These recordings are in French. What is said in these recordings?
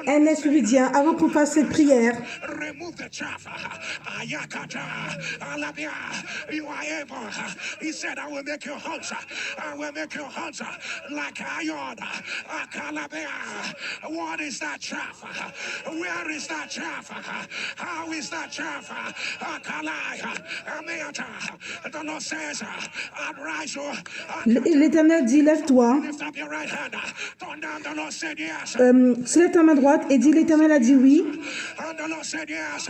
Ernest lui dit, avant qu'on fasse cette prière, remove the chaff. Ayakata, Alabia, you are able. He said, I will make your hearts. I will make your hearts like iron. Akalabia. What is that chaff? Where is that chaff? How is that chaff? Akalaya. Ameata. The Lord says, arise. l'Éternel dit, lève-toi. Lift up your right hand. Turn down. The Lord said, yes. Soulève ta main droite et dit, l'Éternel a dit oui. And the Lord said, yes.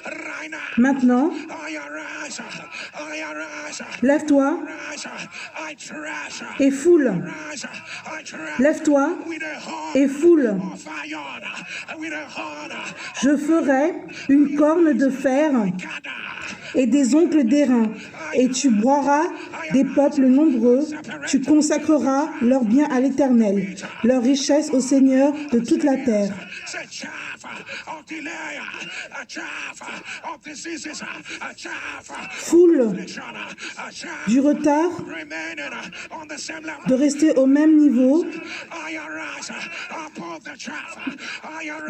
Right now. Maintenant, lève-toi et foule. Lève-toi et foule. Je ferai une corne de fer et des ongles d'airain, et tu broieras des peuples nombreux, tu consacreras leurs biens à l'Éternel, leur richesse au Seigneur de toute la terre. Foule du retard, de rester au même niveau.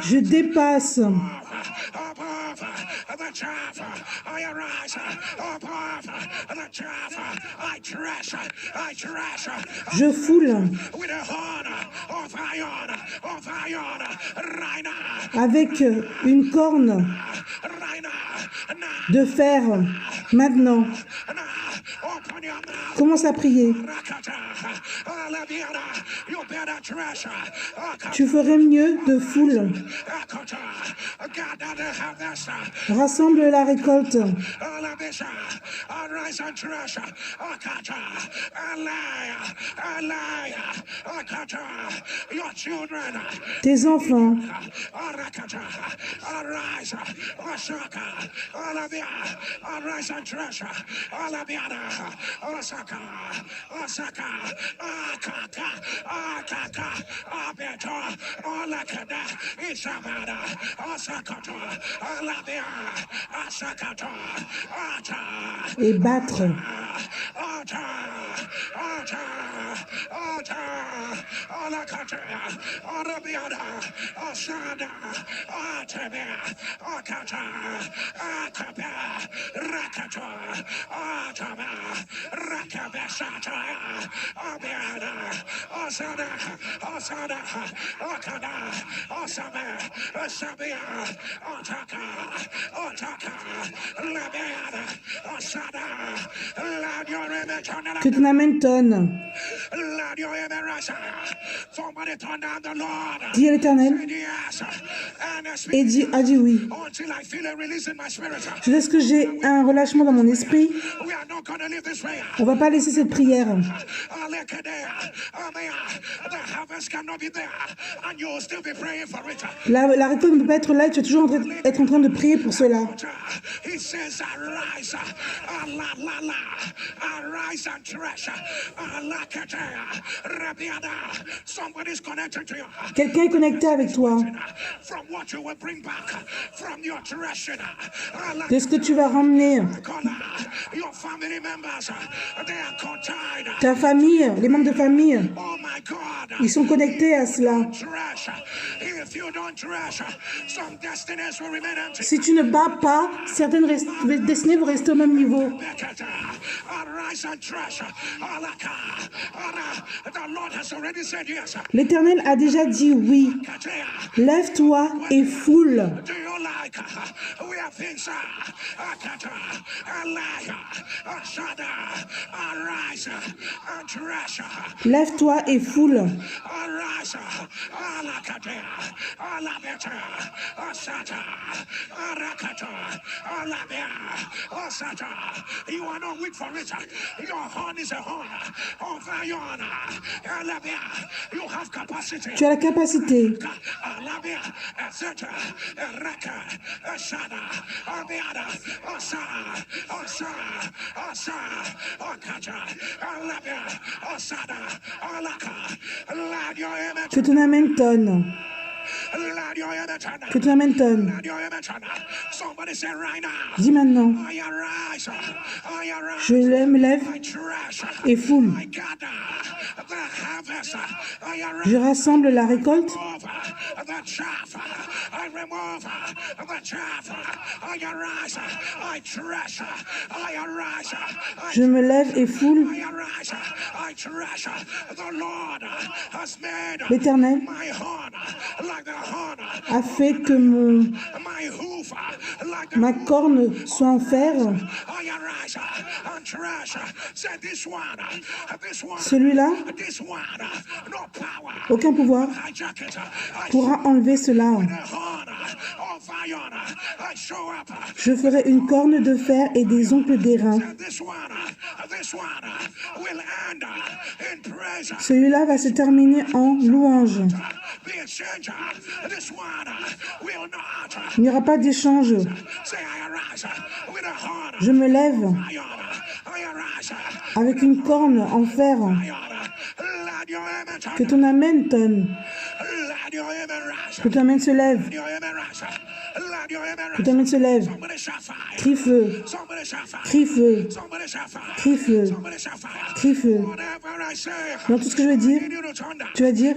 Je dépasse. Je foule avec une corne de fer. Maintenant, commence à prier. Tu ferais mieux de foule. Rassemble la récolte. Tes enfants. Et battre. Que ton amène tonne. Dis à l'Éternel. Et a dit oui. Je laisse que j'ai un relâchement dans mon esprit. On ne va pas laisser cette prière. La récolte ne peut pas être là et tu vas toujours être en train de prier pour cela. Quelqu'un est connecté avec toi. De ce que tu vas ramener. Ta famille, les membres de famille, ils sont connectés à cela. Si tu ne bats pas, certaines destinées vont rester au même niveau. L'Éternel a déjà dit oui. Lève-toi et foule. Lève-toi et foule. You are not weak for it. Your horn is a horn. You have capacity. Tu as la capacité. Que ton amène tonne. Que ton amen tonne. Dis maintenant. Je me lève et foule. Je rassemble la récolte. Je me lève et foule. L'Éternel a fait que ma corne soit en fer. Celui-là, aucun pouvoir pourra enlever cela. Je ferai une corne de fer et des ongles d'airain. Celui-là va se terminer en louange. Il n'y aura pas d'échange. Je me lève avec une corne en fer. Que ton amen tonne. Que ton amen se lève. Que ton amen se lève. Crie feu. Crie feu. Crie feu. Crie feu. Dans tout ce que je vais dire, tu vas dire.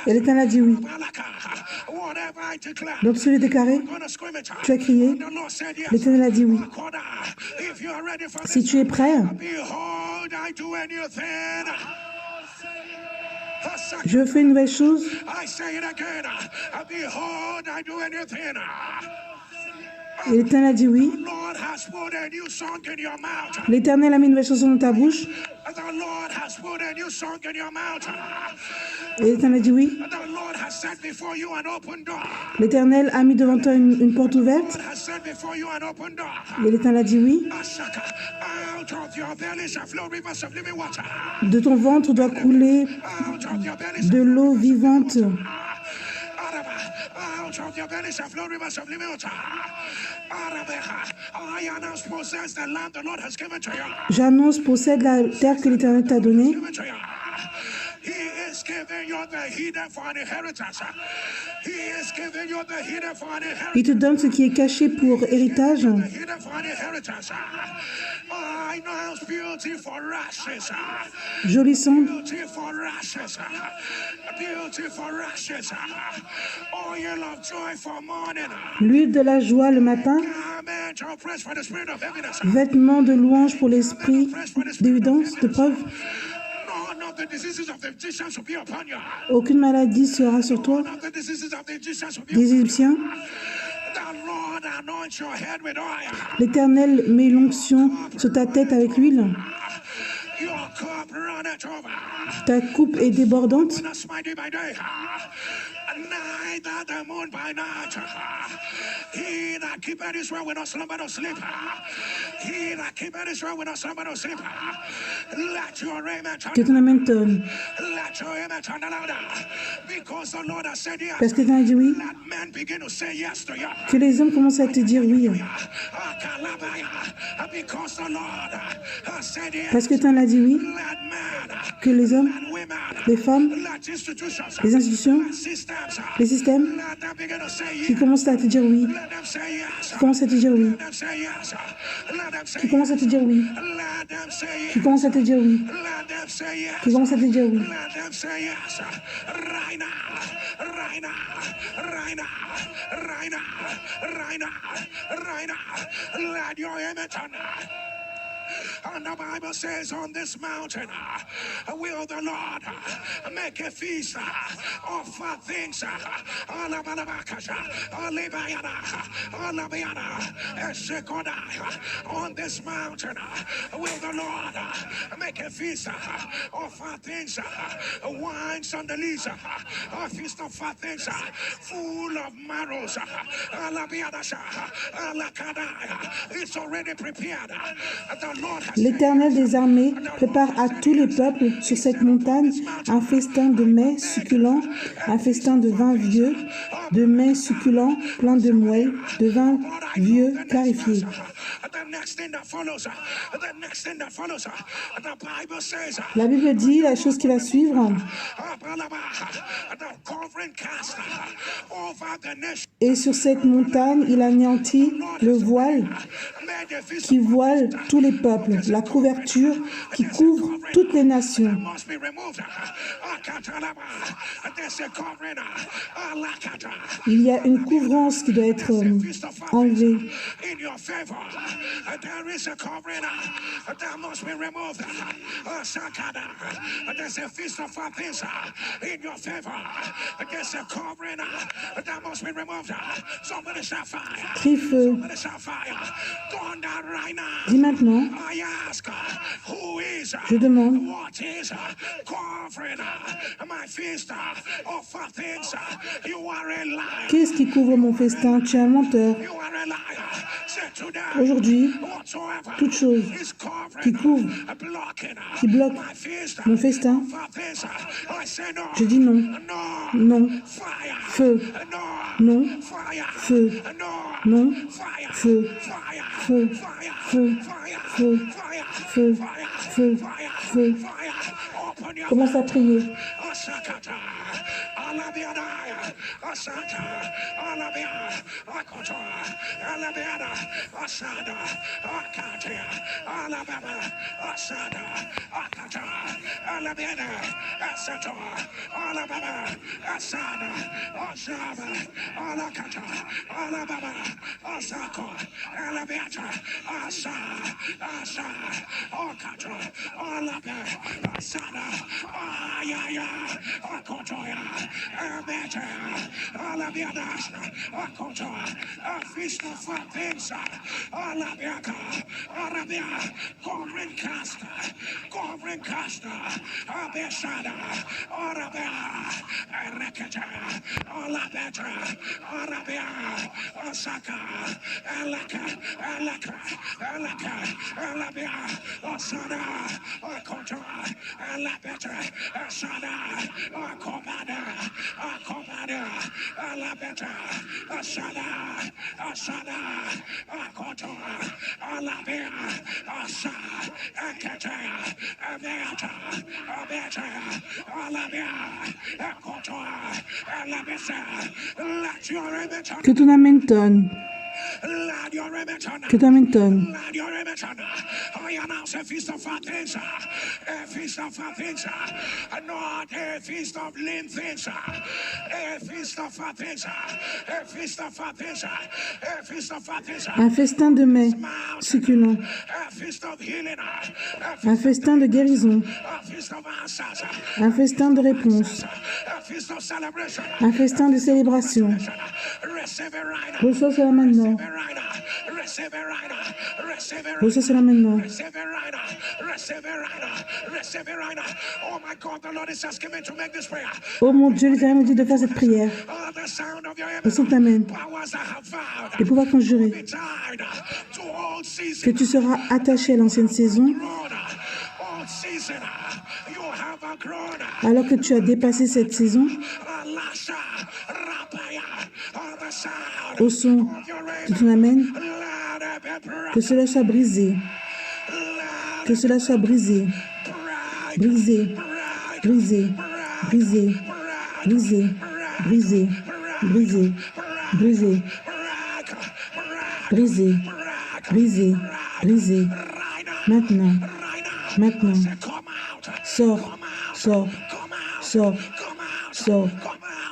Et l'Éternel a dit oui. Dans tout ce que j'ai déclaré, tu as crié. L'Éternel a dit oui. Si tu es prêt, je fais une nouvelle chose. Et l'Éternel a dit oui. L'Éternel a mis une nouvelle chanson dans ta bouche. Et l'Éternel a dit oui. L'Éternel a mis devant toi une porte ouverte. Et l'Éternel a dit oui. De ton ventre doit couler de l'eau vivante. J'annonce, possède la terre que l'Éternel t'a donnée. Il te donne ce qui est caché pour héritage. Joli son. L'huile de la joie le matin. Vêtements de louange pour l'esprit d'évidence, de preuve. Aucune maladie sera sur toi. Des Égyptiens. L'Éternel met l'onction sur ta tête avec l'huile. Ta coupe est débordante. Que ton amen tonne. Parce que tu as dit oui. Que les hommes commencent à te dire oui. Parce que tu as dit oui. Que les hommes, les femmes, les institutions, les systèmes, qui commencent à te dire oui. Qui commencent à te dire oui. Qui commencent à te dire oui. Qui commencent à te dire oui. Qui commencent à te dire oui. And the Bible says, on this mountain will the Lord make a feast of things. On this mountain will the Lord make a feast of things, wines and the lees, a feast of things full of marrows. It's already prepared. L'Éternel des armées prépare à tous les peuples sur cette montagne un festin de mets succulents, un festin de vin vieux, de mets succulents, pleins de moelle, de vin vieux, clarifié. La Bible dit la chose qui va suivre. Et sur cette montagne, il anéantit le voile qui voile tous les peuples, la couverture qui couvre toutes les nations. Il y a une couvrance qui doit être enlevée. Crie feu. Dis maintenant, je demande, qu'est-ce qui couvre mon festin? Tu es un menteur. Aujourd'hui, toute chose qui couvre, qui bloque mon festin, je dis non, non, feu, non, feu, non, feu, feu, feu, feu, feu, feu, feu. Commence à prier. Que ton amen tonne. Que ton amen tonne. Un festin de mets succulents. Un festin de guérison. Un festin de réponse. Un festin de célébration. Reçois cela maintenant. Reçois cela maintenant. Oh mon Dieu, l'Éternel me dit de faire cette prière. Au son amen. Les pouvoirs conjurés. Que tu seras attaché à l'ancienne saison. Alors que tu as dépassé cette saison, au son de ton amen, que cela soit brisé, que cela soit brisé, brisé, brisé, brisé, brisé, brisé, brisé, brisé, brisé, brisé, brisé, maintenant, maintenant, sors, sors, sors, sors,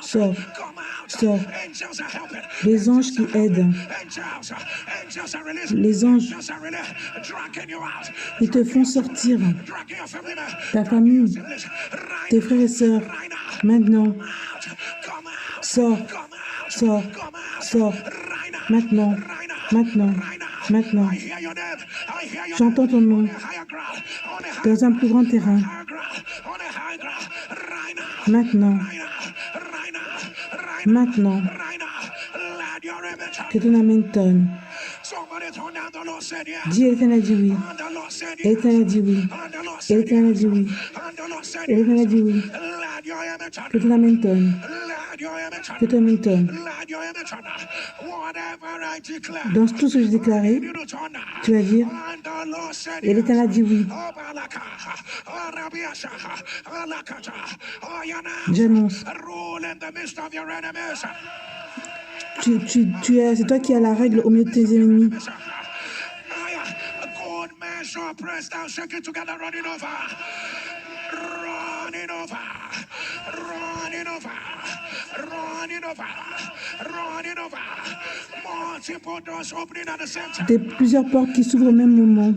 sors, sors. Les anges qui aident, les anges, ils te font sortir, ta famille, tes frères et sœurs, maintenant, sors, sors, sors, maintenant, maintenant, maintenant. J'entends ton nom dans un plus grand terrain. Maintenant, maintenant, que ton amen tonne. Dis, l'Éternel dit oui. L'Éternel dit oui. L'Éternel dit oui. L'Éternel dit oui. Que ton amen tonne. Que ton image tourne. Dans tout ce que j'ai déclaré, tu vas dire, et l'Éternel a dit oui. J'annonce. C'est toi qui as la règle au milieu de tes ennemis. Des plusieurs portes qui s'ouvrent au même moment.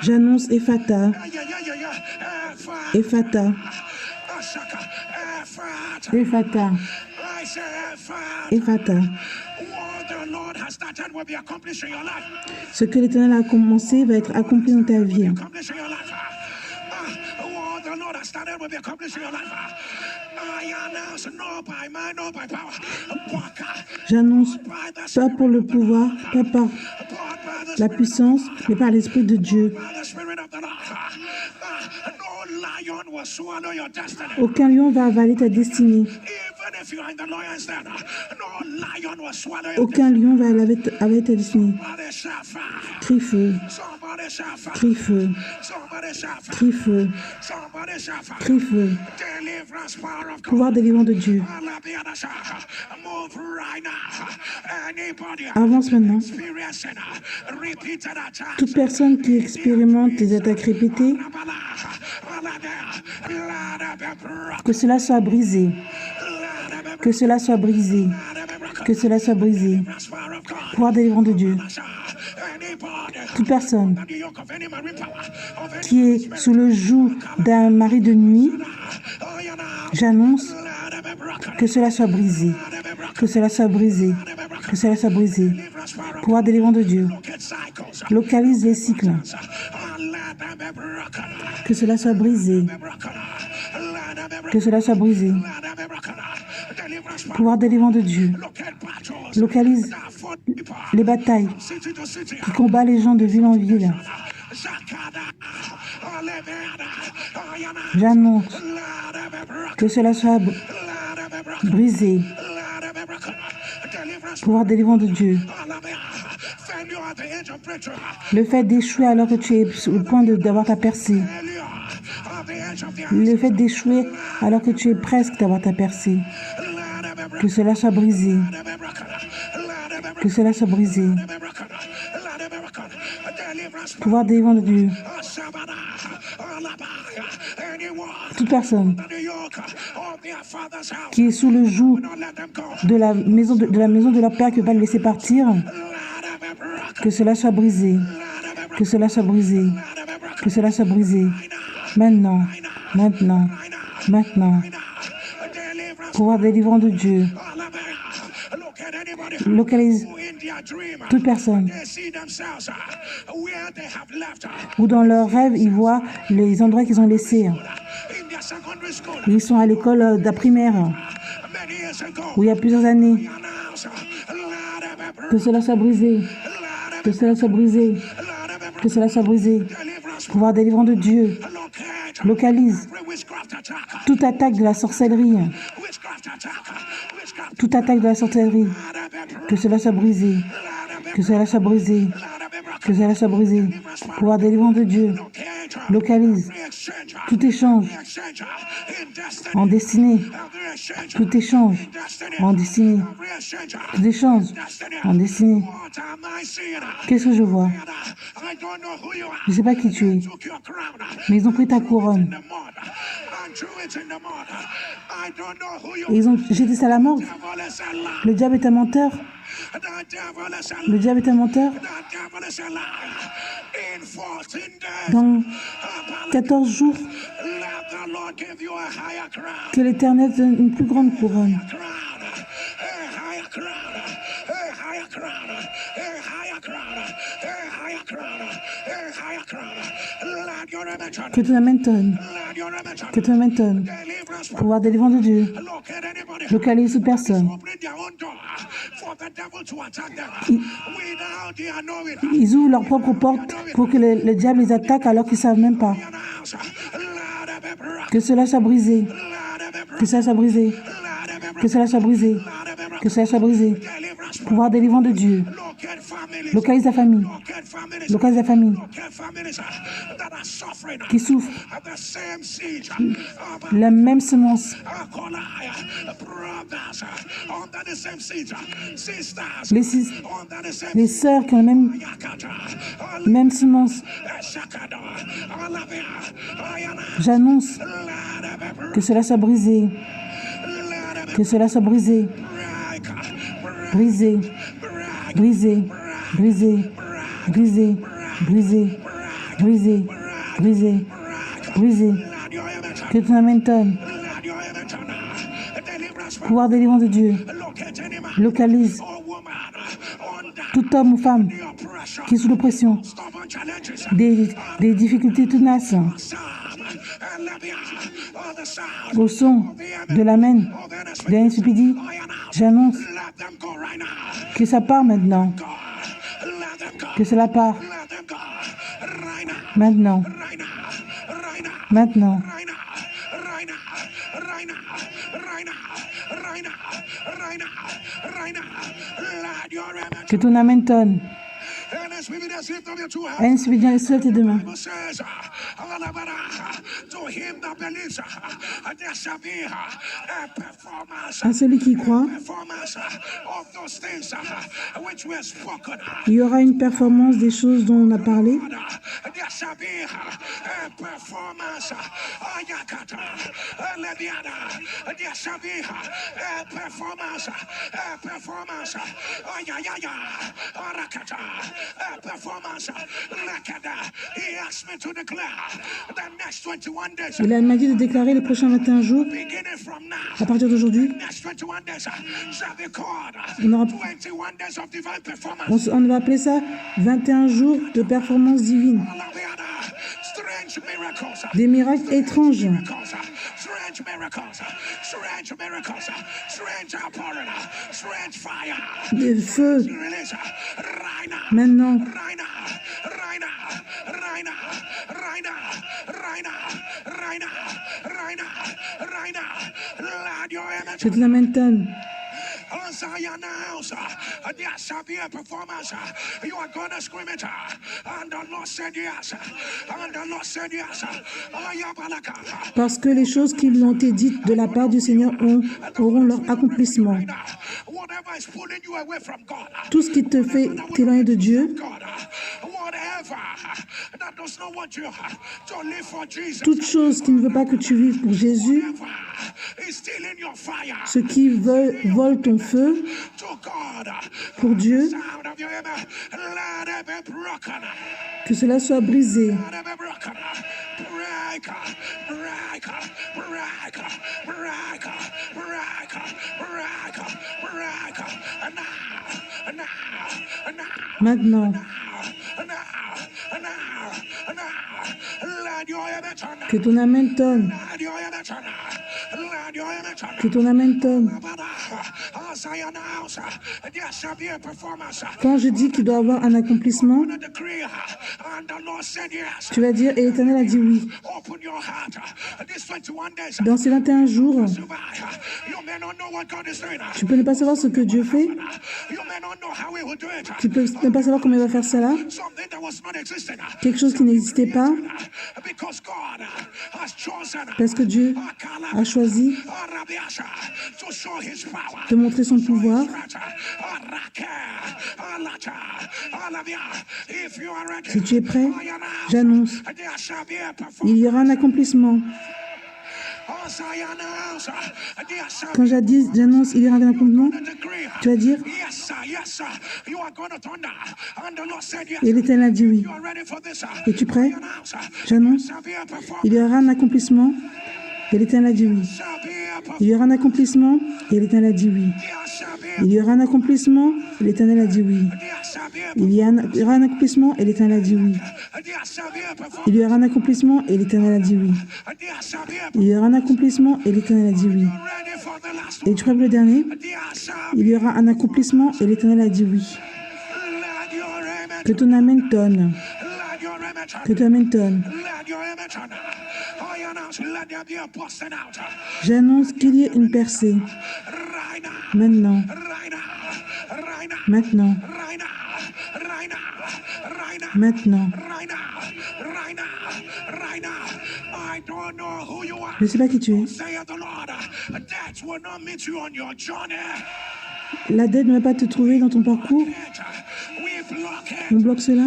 J'annonce Ephata. Ephata. Ephata. Ephata. Ce que l'Éternel a commencé va être accompli dans ta vie. J'annonce, pas pour le pouvoir, pas par la puissance, mais par l'Esprit de Dieu. Aucun lion va avaler ta destinée. Aucun lion va avaler ta destinée. Crie feu. Crie feu. Crie feu. Crie feu. Pouvoir délivrant de Dieu. Avance maintenant. Toute personne qui expérimente des attaques répétées, que cela soit brisé. Que cela soit brisé. Que cela soit brisé. Pouvoir délivrant de Dieu. Toute personne qui est sous le joug d'un mari de nuit, j'annonce que cela soit brisé. Que cela soit brisé. Que cela soit brisé. Pouvoir délivrant de Dieu. Localise les cycles. Que cela soit brisé. Que cela soit brisé. Pouvoir délivrant de Dieu. Localise les batailles qui combattent les gens de ville en ville. J'annonce que cela soit brisé. Pouvoir délivrant de Dieu. Le fait d'échouer alors que tu es au point d'avoir ta percée. Le fait d'échouer alors que tu es presque d'avoir ta percée. Que cela soit brisé. Que cela soit brisé. Pouvoir délivrant de Dieu. Toute personne qui est sous le joug de la maison de leur père qui ne veut pas le laisser partir, que cela soit brisé. Que cela soit brisé. Que cela soit brisé. Maintenant. Maintenant. Maintenant. Pouvoir délivrant de Dieu. Localise toute personne où dans leurs rêves ils voient les endroits qu'ils ont laissés. Ils sont à l'école primaire où il y a plusieurs années. Que cela soit brisé. Que cela soit brisé. Que cela soit brisé. Pouvoir délivrant de Dieu. Localise toute attaque de la sorcellerie. Toute attaque de la sorcellerie. Que cela soit brisé. Que cela soit brisé. Que cela soit brisé. Pouvoir délivrant de Dieu. Localise tout échange en destinée. Tout échange en destinée. Tout échange en destinée. Qu'est-ce que je vois? Je ne sais pas qui tu es, mais ils ont pris ta couronne. Et ils ont jeté ça à la mort. Le diable est un menteur. Le diable est un menteur. Dans 14 jours, que l'Éternel donne une plus grande couronne. Que ton amène tonne. Que ton amène tonne. Pouvoir délivrant de Dieu. Localise toute personne. Ils ouvrent leur propre porte pour que le diable les attaque alors qu'ils ne savent même pas. Que cela soit brisé. Que cela soit brisé. Que cela soit brisé. Que cela soit brisé. Pouvoir délivrant de Dieu. Localise la famille. Localise la famille qui souffre la même semence. Les sœurs qui ont la même semence. J'annonce que cela soit brisé. Que cela soit brisé. Brisé. Brisé. Brisé. Brisé. Brisé. Brisé. Brisé. Brisé. Que ton amen tonne. Pouvoir délivrant de Dieu. Localise tout homme ou femme qui est sous l'oppression, des difficultés tenaces. Au son de l'amen de l'NSPD, j'annonce que ça part maintenant. Que cela part. Maintenant. Maintenant. Que ton amen tonne. Ainsi bien les tes deux mains. À celui qui croit, il y aura une performance des choses dont on a parlé. Il m'a dit de déclarer les prochains 21 jours, à partir d'aujourd'hui, on va appeler ça 21 jours de performance divine. Des miracles étranges. Des feux. Maintenant. Je te l'amène. Parce que les choses qui lui ont été dites de la part du Seigneur auront leur accomplissement. Tout ce qui te fait t'éloigner de Dieu, toute chose qui ne veut pas que tu vives pour Jésus, ce qui vole ton feu pour Dieu, que cela soit brisé. Maintenant, que ton amen tonne. Que ton amen tonne. Quand je dis qu'il doit y avoir un accomplissement, tu vas dire, et l'Éternel a dit oui. Dans ces 21 jours, tu peux ne pas savoir ce que Dieu fait. Tu peux ne pas savoir comment il va faire cela. Quelque chose qui n'existait pas. Parce que Dieu a choisi de montrer son pouvoir. Si tu es prêt, j'annonce, il y aura un accomplissement. Quand j'annonce, il y aura un accomplissement, tu vas dire, et l'Éternel a dit oui. Es-tu prêt? J'annonce, il y aura un accomplissement, et l'Éternel a dit oui. Il y aura un accomplissement, et l'Éternel a dit oui. Il y aura un accomplissement, et l'Éternel a dit oui. Il y aura un accomplissement, et l'Éternel a dit oui. Il y aura un accomplissement, et l'Éternel a dit oui. Il y aura un accomplissement, et l'Éternel a dit oui. Et tu prends le dernier? Il y aura un accomplissement, et l'Éternel a dit oui. Que ton amen tonne. Que ton amen tonne. J'annonce qu'il y ait une percée. Maintenant. Maintenant. Maintenant. Je ne sais pas qui tu es. La dette ne va pas te trouver dans ton parcours. On bloque cela.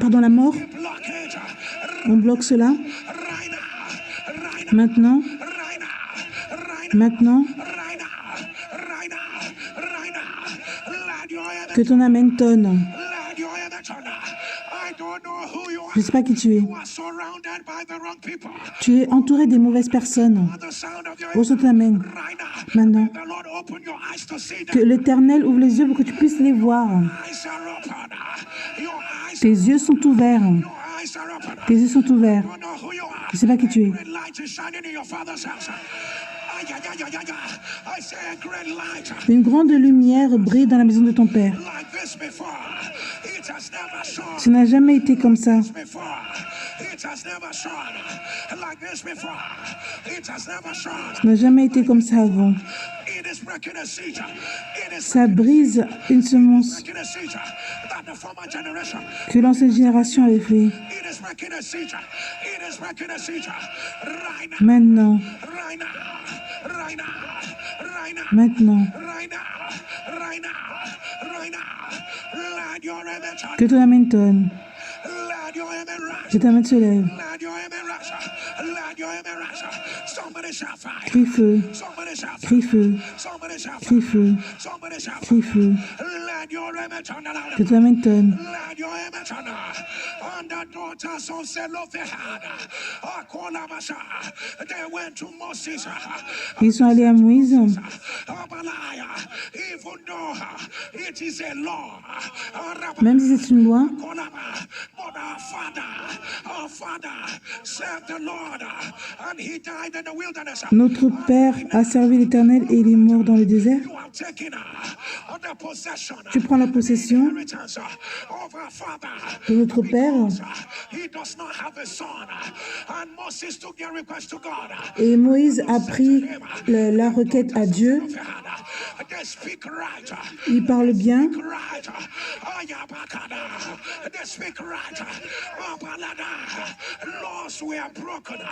Pardon, la mort. On bloque cela. Maintenant. Maintenant. Que ton amen tonne. Je ne sais pas qui tu es. Tu es entouré des mauvaises personnes. Reçois ton amen. Maintenant. Que l'Éternel ouvre les yeux pour que tu puisses les voir. Tes yeux sont ouverts. Tes yeux sont ouverts. Je ne sais pas qui tu es. Une grande lumière brille dans la maison de ton Père. Ça n'a jamais été comme ça. Ça n'a jamais été comme ça avant. Ça brise une semence que l'ancienne génération avait fait. Maintenant. Maintenant. Que ton amen tonne. Que ta main se lève. Crie feu. Crie feu. Crie feu. Crie feu. Que ton amen tonne. Ils sont allés à Moïse. Même si c'est une loi, notre Père a servi l'Éternel et il est mort dans le désert. Tu prends la possession de notre Père. Et Moïse a pris la requête à Dieu. Il parle bien.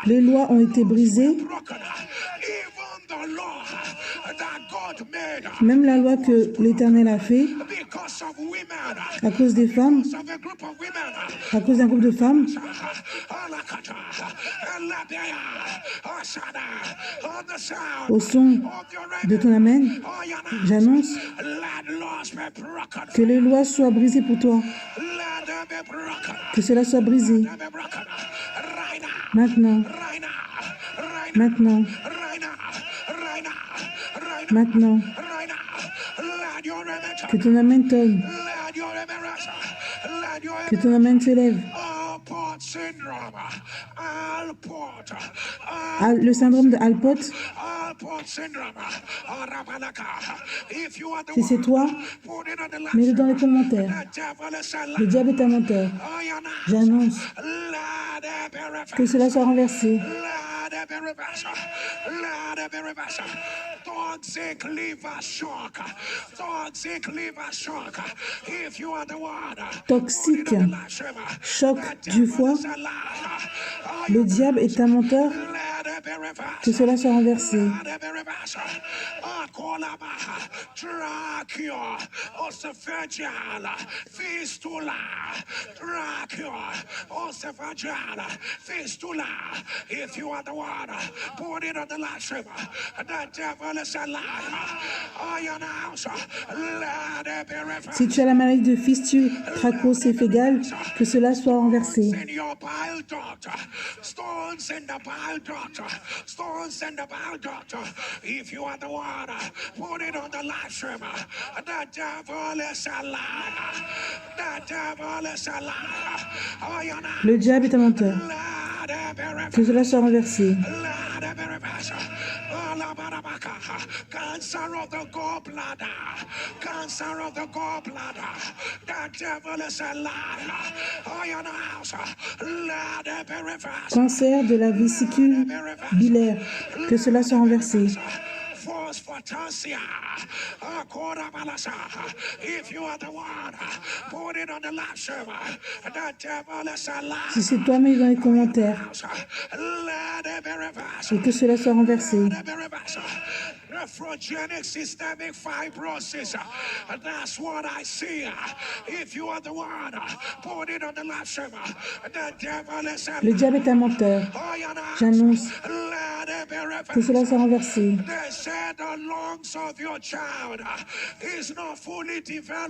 Les lois ont été brisées. Même la loi que l'Éternel a fait, à cause des femmes, à cause d'un groupe de femmes, au son de ton amen, j'annonce que les lois soient brisées pour toi. Que cela soit brisé. Maintenant. Maintenant. Maintenant. Que ton amen tonne. Que ton amen se lève. Le syndrome de Alport. Si c'est toi, mets-le dans les commentaires. Le diable est un menteur. J'annonce que cela soit renversé. Toxique, choc du foie. Le diable est un menteur. Que cela soit renversé. If you are the one, put it on the live stream. The devil is a liar. Si tu as la maladie de fistule, trachocéphagal, que cela soit renversé. Stones in the bile duct. Stones in the bile duct. If you are the one, put it on the live stream. The devil is a liar. The devil is a liar. Le diable est un menteur. Que cela soit renversé. Cancer of the gallbladder. Cancer of the gallbladder. The devil is a liar. Iron house. Let it be reversed. Cancer de la vésicule biliaire, que cela soit renversé. If you are the one, put it on the live server. The devil is a liar. Si c'est toi, mets dans les commentaires. Let it be reversed. Et que cela soit renversé. Nephrogenic systemic fibrosis. That's what I see. If you are the one, put it on the live server. The devil is a Le diable est un menteur. J'annonce que cela soit renversé.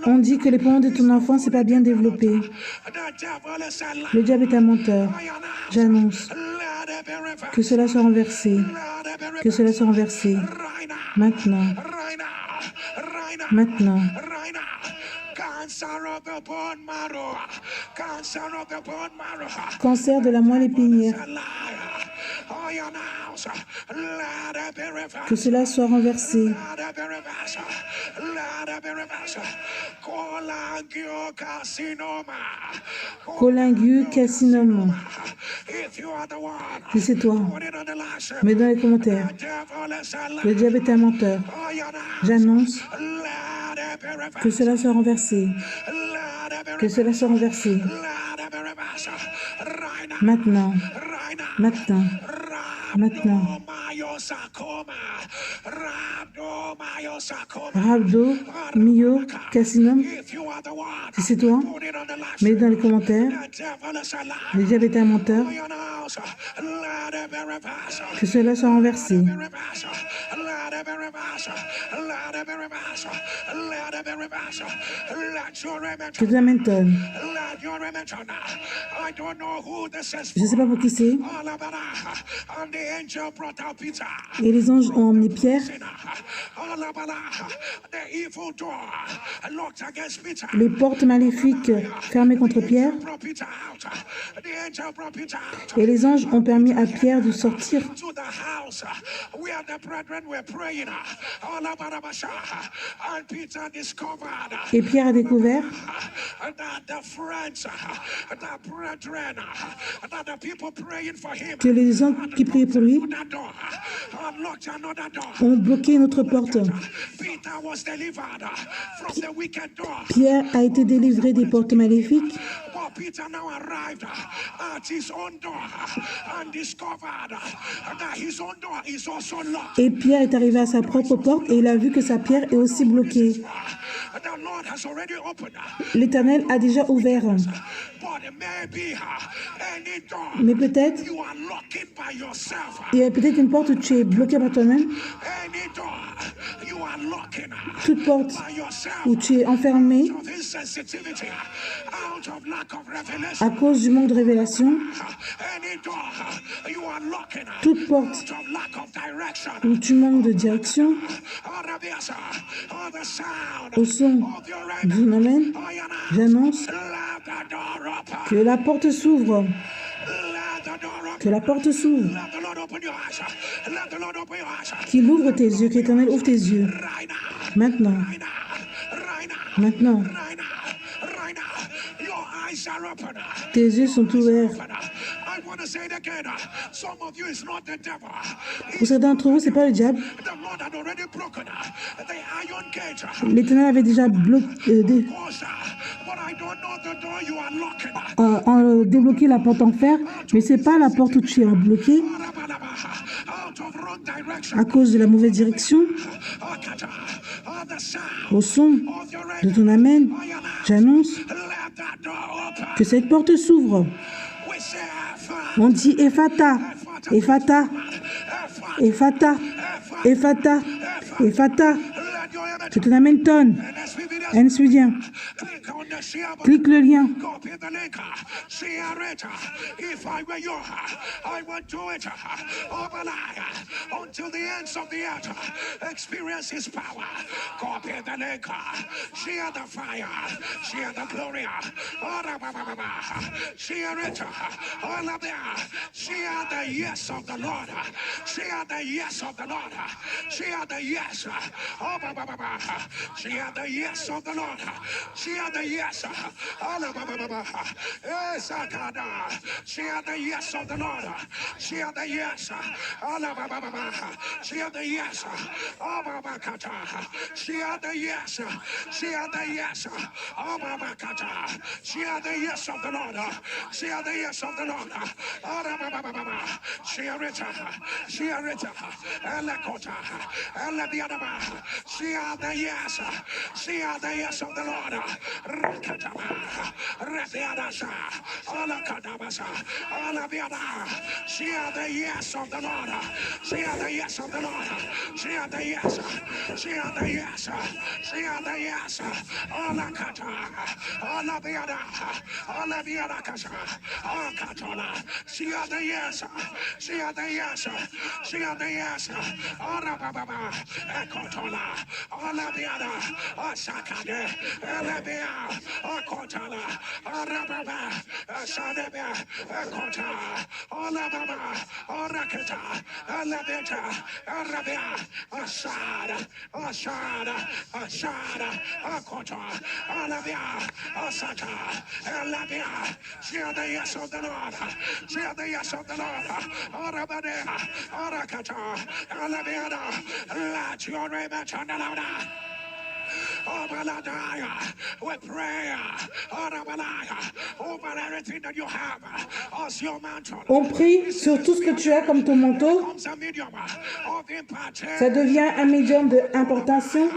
On dit que les poumons de ton enfant, c'est pas bien développé. Le diable est un menteur. J'annonce que cela soit renversé. Que cela soit renversé. Maintenant. Maintenant. Cancer de la moelle épinière. Que cela soit renversé. Cholangiocarcinome. Si c'est toi, mets dans les commentaires. Le diable est un menteur. J'annonce que cela soit renversé. Que cela soit renversé. Maintenant. Maintenant. Maintenant. Rhabdomyocarcinome. Si c'est toi, mets dans les commentaires. Le diable est un menteur. Que cela soit renversé. Que tu amènes tonne. Je ne sais pas pour qui c'est. Et les anges ont emmené Pierre. Les portes maléfiques fermées contre Pierre. Et les anges ont permis à Pierre de sortir. Et Pierre a découvert que les gens qui priaient pour lui ont bloqué notre porte. Pierre a été délivré des portes maléfiques. Et Pierre est arrivé à sa propre porte et il a vu que sa pierre est aussi bloquée. L'Éternel a déjà ouvert. Mais peut-être, il y a peut-être une porte où tu es bloqué par toi-même. Toute porte où tu es enfermé à cause du manque de révélation. Toute porte où tu manques de direction. Au son du Amen, j'annonce que la porte s'ouvre. Que la porte s'ouvre. Qu'il ouvre tes yeux, que l'Éternel ouvre tes yeux. Maintenant. Maintenant. Tes yeux sont ouverts. Pour certains d'entre vous, ce n'est pas le diable. L'Éternel avait déjà débloqué la porte en fer, mais ce n'est pas la porte où tu es bloqué à cause de la mauvaise direction. Au son de ton Amen, j'annonce que cette porte s'ouvre. On dit Ephata, Ephata, Ephata, Ephata, Ephata. Que ton Amen tonne. Ensuite, Clique le lien. Copy the link. Share it. If I were you, I would do it. Until the ends of the earth. Experience His power. Copy the link. Share the fire. Share the glory. Share it. All of them. Share the yes of the Lord. Share the yes of the Lord. Share the yes. Share the yes of the Lord. Share the yes. Share the yes of the Lord. Share the yes. Share the yes. Share the yes. Share the yes. Share the yes of the Lord. Share the yes of the Lord. Share it. Share it. Elekota. Elebiadaba. Share the yes. Share the yes of the Lord. Rakataba. Rebiadasha. Alakadabasa. Alabiada. Share the yes of the Lord. Share the yes of the Lord. Share the yes. Share the yes. Share the yes. Alakata. Alabiada. Alabiada Kasha. Akatola. Share the yes. Share the yes. Share the yes. Arababa. Ekotola. Alabiada. Asakade. Elabia. Akotala. Arababa. Asadebia. Ekota. Alababa. Arakata. Alabeta. Arabia. Asada. Asada. Asada. Akota. Alabia. Asata. Alabia. Share the yes of the Lord. Share the yes of the Lord. Arabadea. Arakata. Alabiada. Let your name be turned louder. With prayer over everything that you have as your mantle. On prie sur tout ce que tu as comme ton manteau. Ça devient un médium d'importation.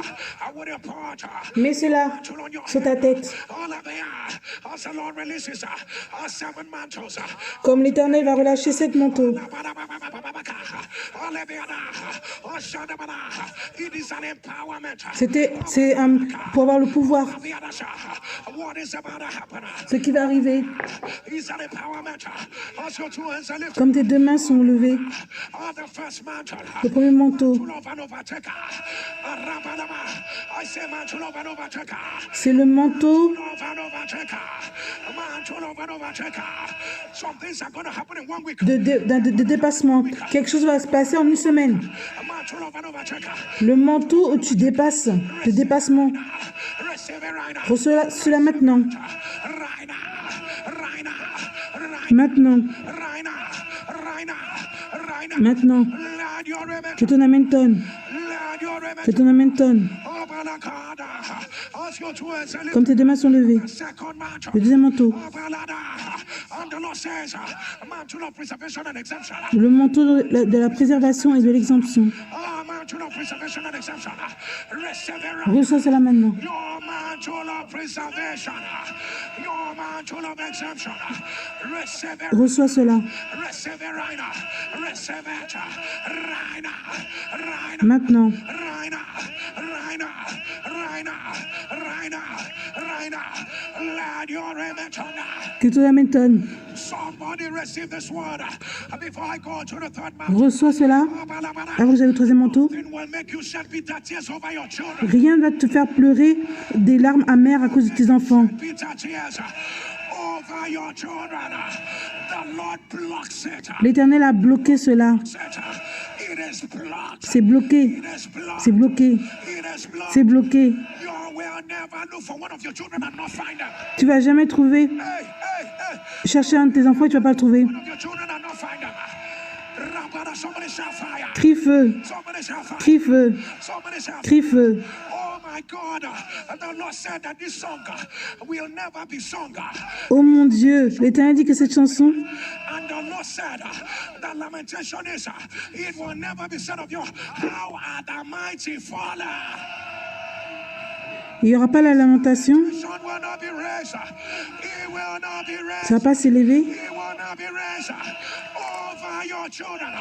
Mets cela sur ta tête. Comme l'Éternel va relâcher 7 manteaux. C'est pour avoir le pouvoir. Ce qui va arriver. Comme tes 2 mains sont levées. Le premier manteau. C'est le manteau de dépassement. Quelque chose va se passer en 1 semaine. Le manteau où tu dépasses, le dépassement. Reçois cela maintenant. Maintenant. Maintenant. Que ton amen tonne. Que ton amen tonne. Comme tes 2 mains sont levées. Le deuxième manteau. Le manteau de la préservation et de l'exemption. Reçois cela maintenant. Reçois cela. Maintenant. Que ton amen tonne. Reçois cela. Alors vous avez le 3e manteau. Rien ne va te faire pleurer des larmes amères à cause de tes enfants. L'Éternel a bloqué cela. C'est bloqué. C'est bloqué. C'est bloqué. Tu vas jamais trouver. Chercher un de tes enfants et tu vas pas le trouver. Crie feu. Crie feu. Crie feu. Oh mon Dieu, l'Éternel dit que cette chanson il n'y aura pas la lamentation. Ça ne va pas s'élever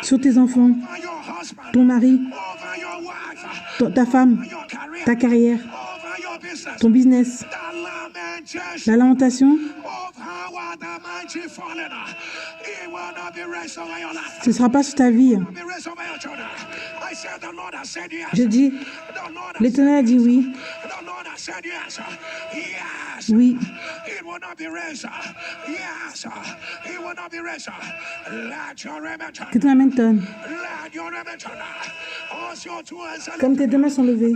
sur tes enfants, ton mari, ta femme, ta carrière, ton business, la lamentation, ce ne sera pas sur ta vie. Je dis, l'Éternel a dit oui. Oui. Que ton amen tonne. Comme tes deux mains sont levées.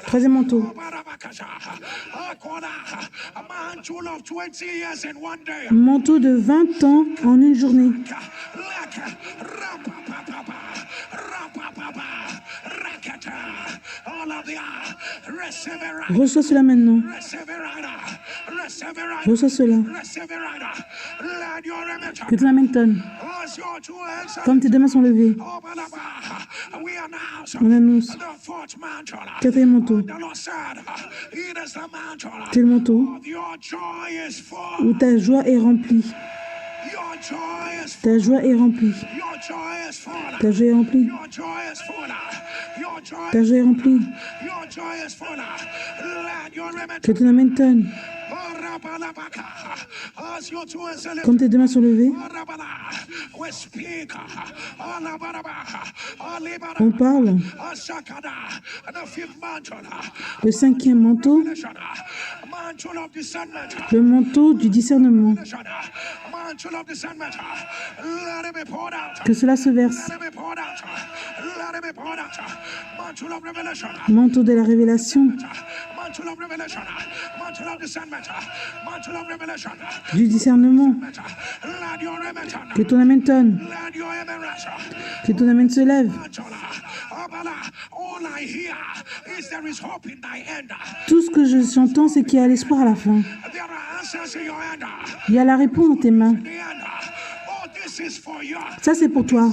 Troisième manteau. Manteau de 20 ans en une journée. Reçois cela maintenant. Reçois cela. Que ton amen tonne. Comme tes deux mains sont levées. On annonce. Quatrième manteau. C'est le manteau où ta joie est remplie. Ta joie est remplie. Ta joie est remplie. Ta joie est remplie. Que ton amen tonne. Comme tes deux mains sont levées, on parle. Le cinquième manteau, le manteau du discernement. Que cela se verse. Manteau de la révélation. Du discernement. Que ton amen tonne. Que ton amen se lève. Tout ce que j'entends, c'est qu'il y a l'espoir à la fin. Il y a la réponse dans tes mains. Ça, c'est pour toi.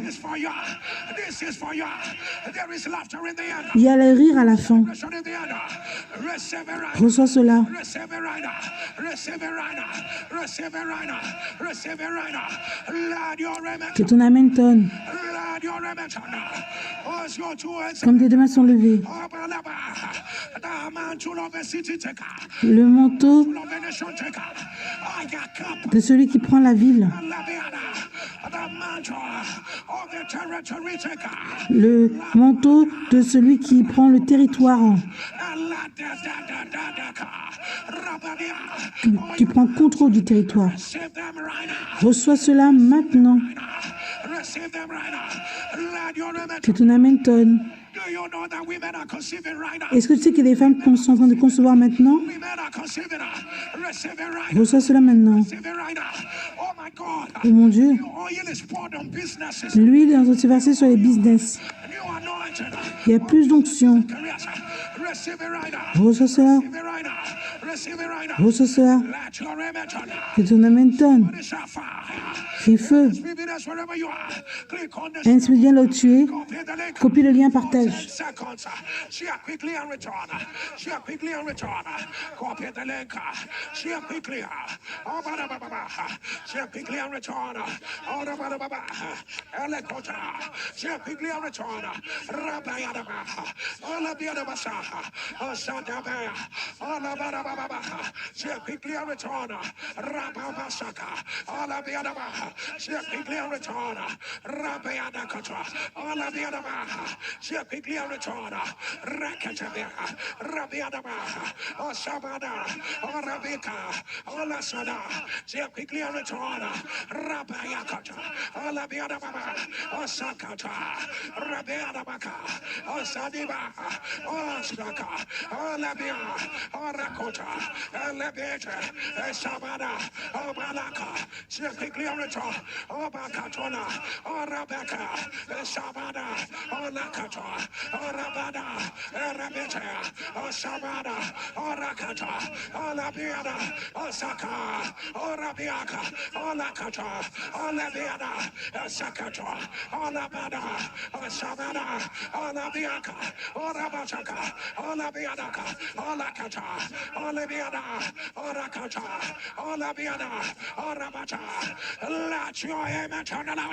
Il y a les rires à la fin. Reçois cela. Que ton amen tonne. Comme tes deux mains sont levées. Le manteau de celui qui prend la ville. Le manteau de celui qui prend le territoire, qui prend contrôle du territoire. Reçois cela maintenant. Que ton amen tonne. Est-ce que tu sais que des femmes sont en train de concevoir maintenant? Reçois cela maintenant. Oh mon Dieu. L'huile est en train de se verser sur les business. Il y a plus d'onction. Reçois cela. Reçois cela. Que ton amen tonne. Crie feu. Inspire bien là où tu es. Copie le lien, partage.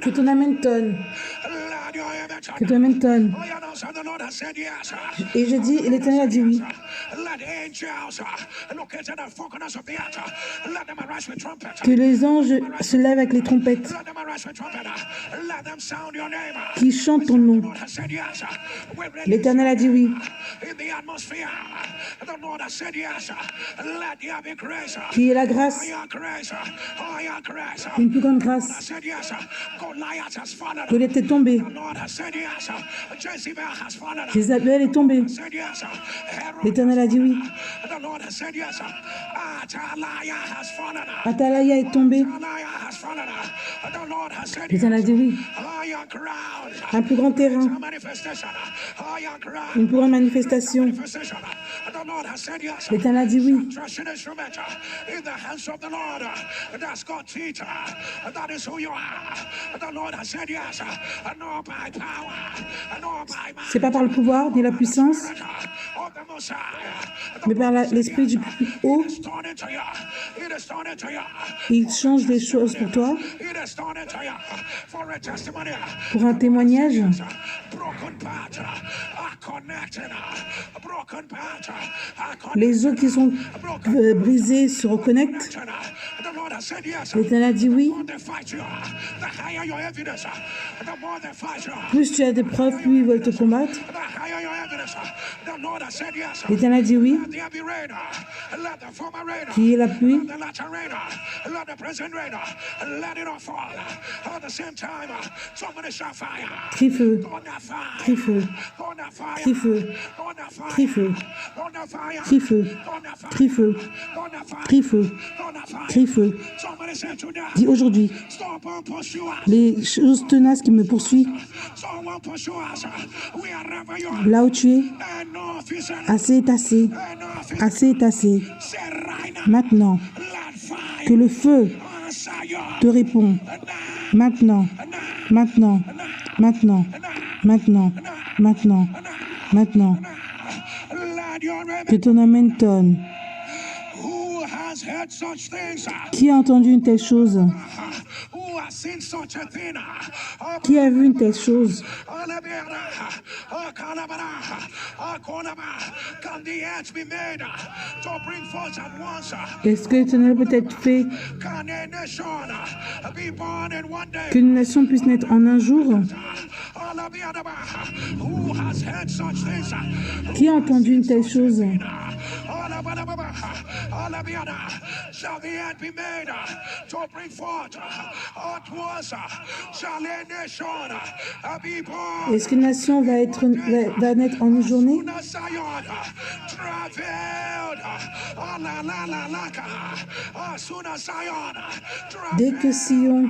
Que ton amen tonne. Que ton amen tonne. Et je dis, et l'Éternel a dit oui. Que les anges se lèvent avec les trompettes, qui chantent ton nom. L'Éternel a dit oui. Qui est la grâce, une plus grande grâce. Goliath est tombé. Jézabel est tombée. L'Éternel a dit oui. Atalaya est tombé. L'Éternel a dit oui. Un plus grand terrain, une plus grande manifestation. L'Éternel a dit oui. C'est pas par le pouvoir ni la puissance, mais par l'esprit du plus haut. Il change des choses pour toi, pour un témoignage. Les os qui sont brisés se reconnectent. L'Éternel a dit oui. Plus tu as des preuves, plus ils veulent te combattre. L'Éternel a dit oui. Qui est la pluie? Crie feu, crie feu, crie feu, crie feu, crie feu, crie feu, crie feu, crie feu. Dis aujourd'hui, les choses tenaces qui me poursuivent, là où tu es, assez est assez, assez est assez. Maintenant, que le feu te répond. Maintenant, maintenant, maintenant, maintenant, maintenant, maintenant. Que ton amen tonne. Qui a entendu une telle chose? Qui a vu une telle chose? Est-ce que l'Éternel peut être fait qu'une nation puisse naître en un jour? Qui a entendu une telle chose? Est-ce qu'une nation va naître en une journée? Dès que Sion,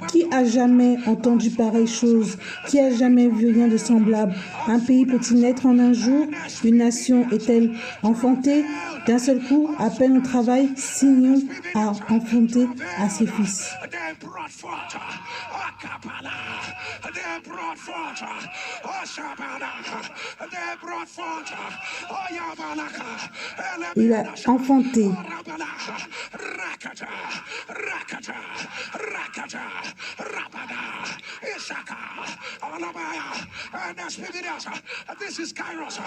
qui a jamais entendu pareille chose? Qui a jamais vu rien de semblable? Un pays peut-il naître en un jour? Une nation est-elle enfantée? D'un seul coup, à peine au travail, Sion a enfanté à ses fils. Il a enfanté.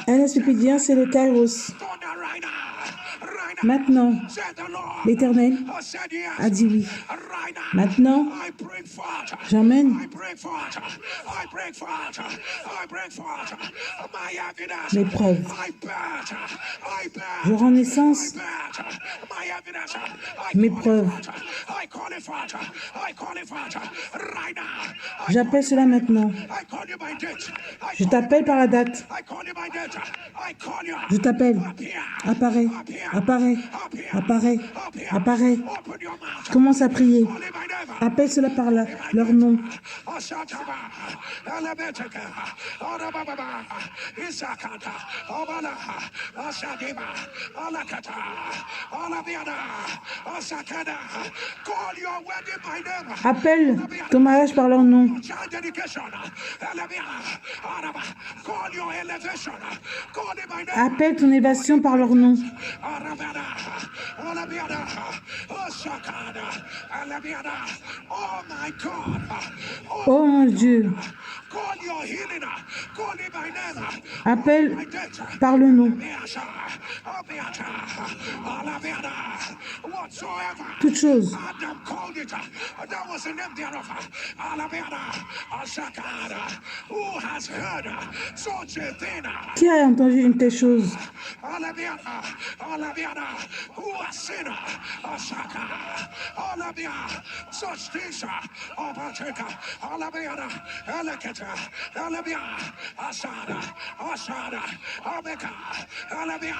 Un esprit bien, c'est le Kairos. Maintenant, l'Éternel a dit oui. Maintenant, j'amène mes preuves. Je rends naissance mes preuves. J'appelle cela maintenant. Je t'appelle par la date. Je t'appelle. Apparaît, apparaît, apparaît, apparaît. Commence à prier. Appelle cela par leur nom. Appelle ton mariage par leur nom. Appelle ton élévation par leur nom. Oh my God. Oh mon Dieu, Call your healing. Call it by name. appelle par le nom Whatsoever toute chose. Adam called it, that was the name thereof. Who has heard such a thing? Qui a entendu une telle chose? Who has seen such things? Asada, Omega, Alabia,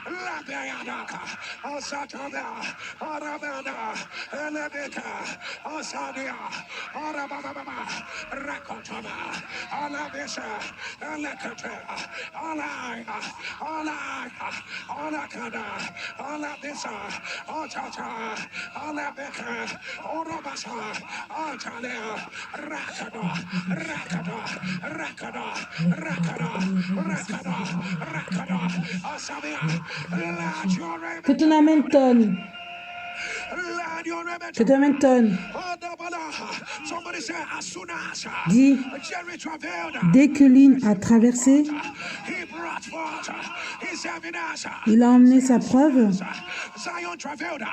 Labianaka, Asatana, Arabana, Elebeka, Asadia, Arababa, Rakotana, Alabesa, Elekata, Alaya, Alakada, Alabesa, Otata, Alabeka, Orabasa, Altalea, Rakada, Asabia, let your Que ton amen tonne. Que ton amen tonne. Somebody say, as soon as Dis, Jerry travailed, dès que Lynn a traversé, he brought forth his evidence. il a emmené sa preuve. Zion travailed.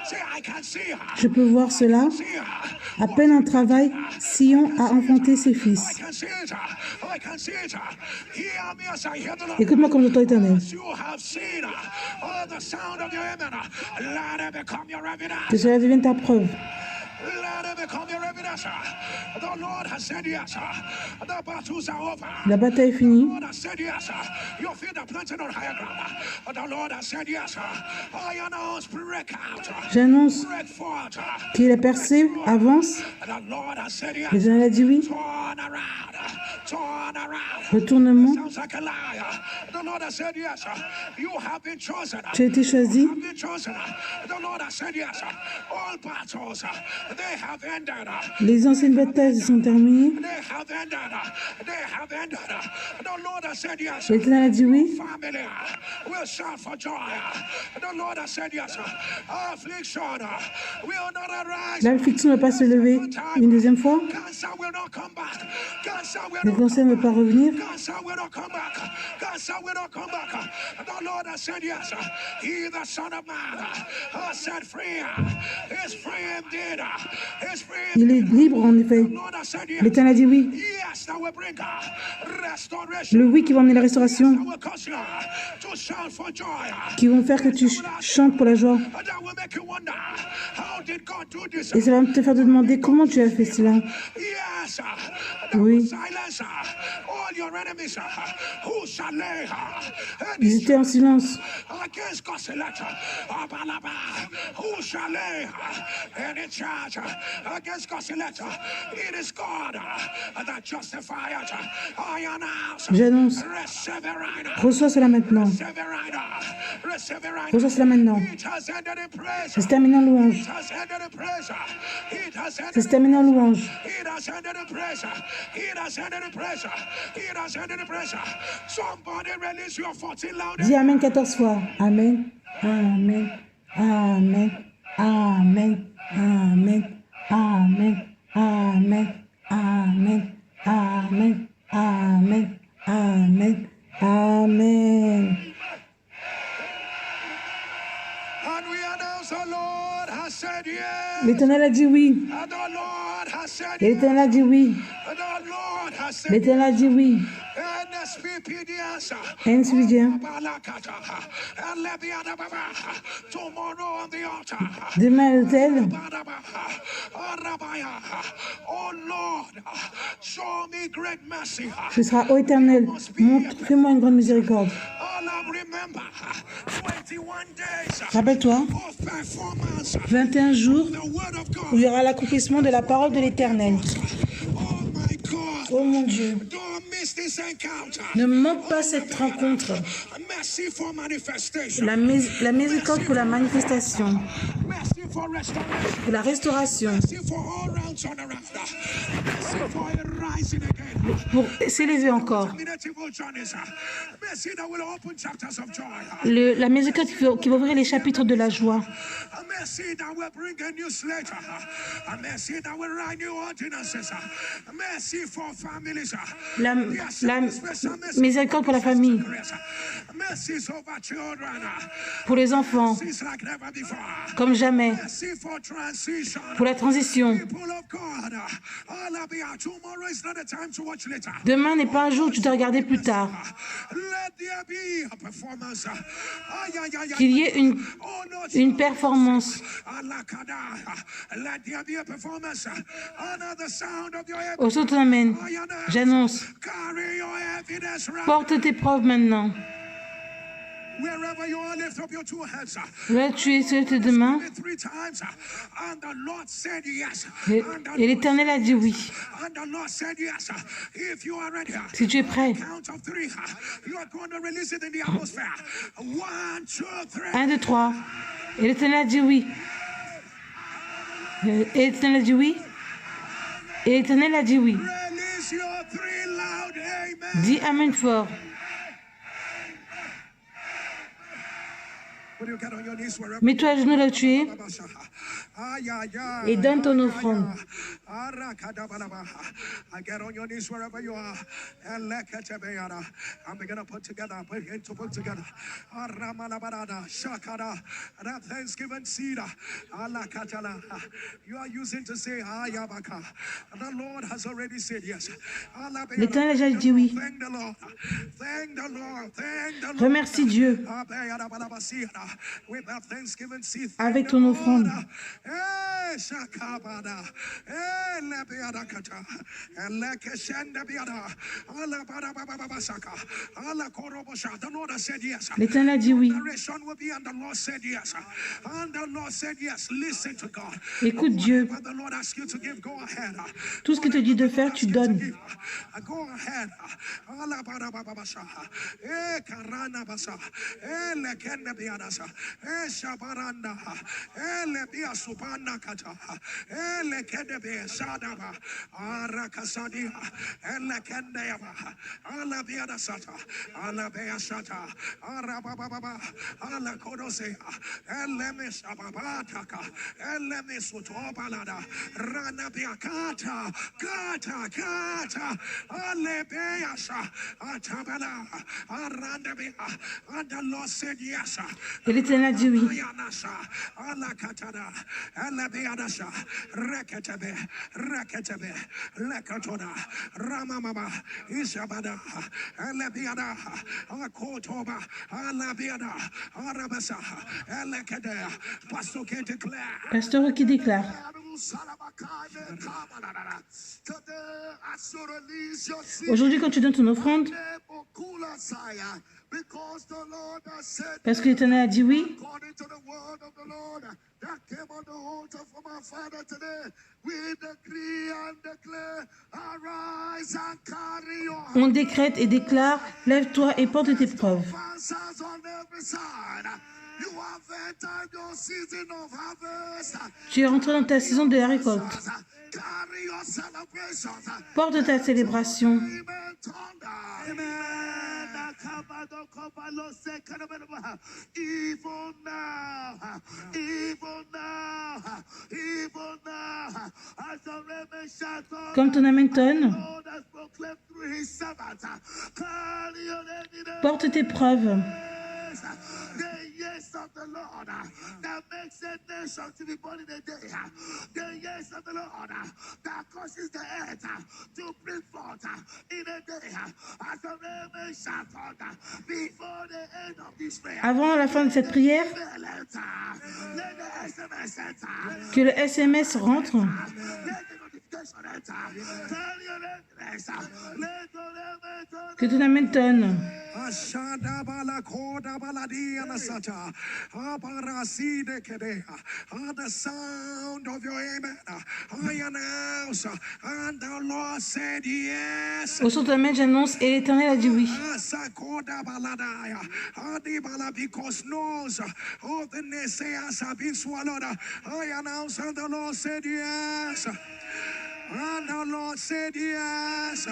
Say, I can see her. Je peux voir cela. See her. À peine en travail, Sion a enfanté ses fils. I can see it. I can see it. Hear me as I hear the Lord. Écoute-moi comme j'entends l'Éternel. As you have seen the sound of your amen, let it become your evidence. Que cela devienne ta preuve. Let it become your evidence. The Lord has said yes. The battles are over. La bataille est finie. The Lord has said yes. Your feet are planted on higher ground. The Lord has said yes. I announce break out. J'annonce Break forth. qu'il a percé, avance. The Lord has said yes. L'Éternel a dit oui. Turn around. Turn around. Retournement. Sounds like a liar. The Lord has said yes. You have been chosen. Tu as été choisi. You have been chosen. The Lord has said yes. All battles, they have ended. Les anciennes batailles sont terminées. They have ended. They have ended. The Lord has said yes. L'Éternel a dit oui. Family will shout for joy. The Lord has said yes. Affliction will not arise. L'affliction ne va pas se lever une deuxième fois. Cancer will not come back. Cancer will Le not cancer ne va pas revenir. Cancer will not come back. Cancer will not come back. The Lord has said yes. He, the Son of Man, has set free. Is free indeed. Is free. Il est libre en effet. The Lord has said yes. L'Éternel a dit oui. Yes, that will bring restoration. Le oui qui va emmener la restauration. That will cause you to shout for joy. Qui vont faire que tu chantes pour la joie. That will make you wonder, how did God do this? Et ça va te faire te demander comment tu as fait cela. Yes, that Oui. will silence all your enemies. Who shall lay Ils étaient en silence. against God's elect? Who shall lay any charge against God's elect? It is God that justifies. I announce. J'annonce. Receive it right now. Reçois cela maintenant. Receive it right now. Receive it right Reçois cela maintenant. It has ended in praise. Ça se termine en louange. It has ended in praise. It has Ça ended se termine en louange. It has ended in praise. It has ended in praise. It has ended in praise. Somebody release your 14 loud. Dis Amen 14 fois. Amen. Amen. Amen. Amen. Amen. Amen. Amen. Amen. Amen. Amen. Amen. Amen. And we announce the Lord has said yes. L'Éternel a dit oui. And the Lord has said Et yes. l'Éternel a dit oui. And the Lord has said L'Éternel a dit oui. NSPPDS. NSPPDS. Tomorrow on the altar. Demain à l'hôtel. Oh Lord, show me great mercy. Ce sera ô Éternel. Fais-moi une grande miséricorde. All I remember, 21 days Rappelle-toi, of performance. 21 jours The word of God. où il y aura l'accomplissement de la parole de l'Éternel. Oh my God. Oh mon Dieu, Don't miss this encounter. ne manque pas cette rencontre. Mercy for manifestation. La miséricorde pour la manifestation. Mercy for restoration. pour la restauration, Mercy for all round turnaround. Mercy for a rising again. pour s'élever encore. Terminable journeys. Mercy that will open chapters of joy. La miséricorde qui va ouvrir les chapitres de la joie. A mercy that will bring a new slate. A mercy that will write new ordinances. A mercy for families. La miséricorde pour la famille, Mercies over children. pour les enfants, Mercies like never before. comme jamais, Mercy for transition. pour la transition. People of God. Tomorrow is not a time to watch later. Demain n'est pas un jour où tu dois regarder plus tard. Let there be a performance. Qu'il y ait une performance. Let there be a performance. Another sound of your Au saut amen. J'annonce. Carry your evidence right. Porte tes preuves maintenant. Wherever you are, lift up your two hands. Là, tu es sur tes deux mains. Three times. And the Lord said yes. Et l'Éternel a dit oui. And the Lord said yes. If you are ready, Si tu es prêt. count of three, you are going to release it in the atmosphere. 1, 2, 3. 1, 2, 3. Et l'Éternel a dit oui. Et l'Éternel a dit oui. Et l'Éternel a dit oui. Release your three loud amen. Dis amen fort. When you get on your knees, wherever Mets-toi à genoux là où tu es et donne ton offrande. I get on your knees wherever you are. And I'm going to put together. Shakara. That Thanksgiving seed. You are using to say, Ayabaka. The Lord has already said yes. L'Éternel a déjà dit oui. Thank the Lord. Thank the Lord. Thank the Lord. Remercie Dieu With that Thanksgiving seed. avec ton offrande. Shakabada, Lebiadakata, Lekeshenda Biada, Alabababasaka, Alakorobosha. The Lord has said yes. L'Éternel a dit oui. Generation will be, and the Lord said yes. And the Lord said yes. Listen to God. Écoute Dieu. But the Lord asks you to give, go ahead. Tout ce qu'il te dit de faire, tu donnes. Go ahead. Alabababasha, Karana Basa, Lekenda Biadasa, Shabaranda, Lebia Subana Kata, Elekedebe Sadaba, Arakasadia, Elekendeava, Alabiada Sata, Alabea Sata, Arababa, Alakodosea, Elemishababataka, Elemisutobalada, Ranabiakata, Kata, Alebeasa, Atabala, Arandabia, and the Lord said yes. Et l'Éternel a dit oui. Alakatada, Alabiadasha, Rekatabe, Lekatoda, Ramamama, Isabada, Alabiada, Akotoba, Alabiada, Arabasa, Elekada, Pastor qui déclare. Pasteur qui déclare. Aujourd'hui, quand tu donnes ton offrande, parce que l'Éternel a dit oui, on décrète et déclare, lève-toi et porte tes preuves. Tu es rentré dans ta saison de la récolte. Porte ta célébration. Comme ton amen tonne, porte tes preuves. The yes of the Lord that makes a nation to be born in a day. The yes of the Lord that causes the earth to bring forth in a day. As the raven shall before the end of this prayer. Avant la fin de cette prière, que le SMS rentre, Que ton amen tonne. The sound of your amen, I announce, and the Lord said yes. Au son de amen, j'annonce, et l'Éternel a dit oui. Because nose of the naysayers have been swallowed. I announce, and the Lord said yes. And the Lord said yes.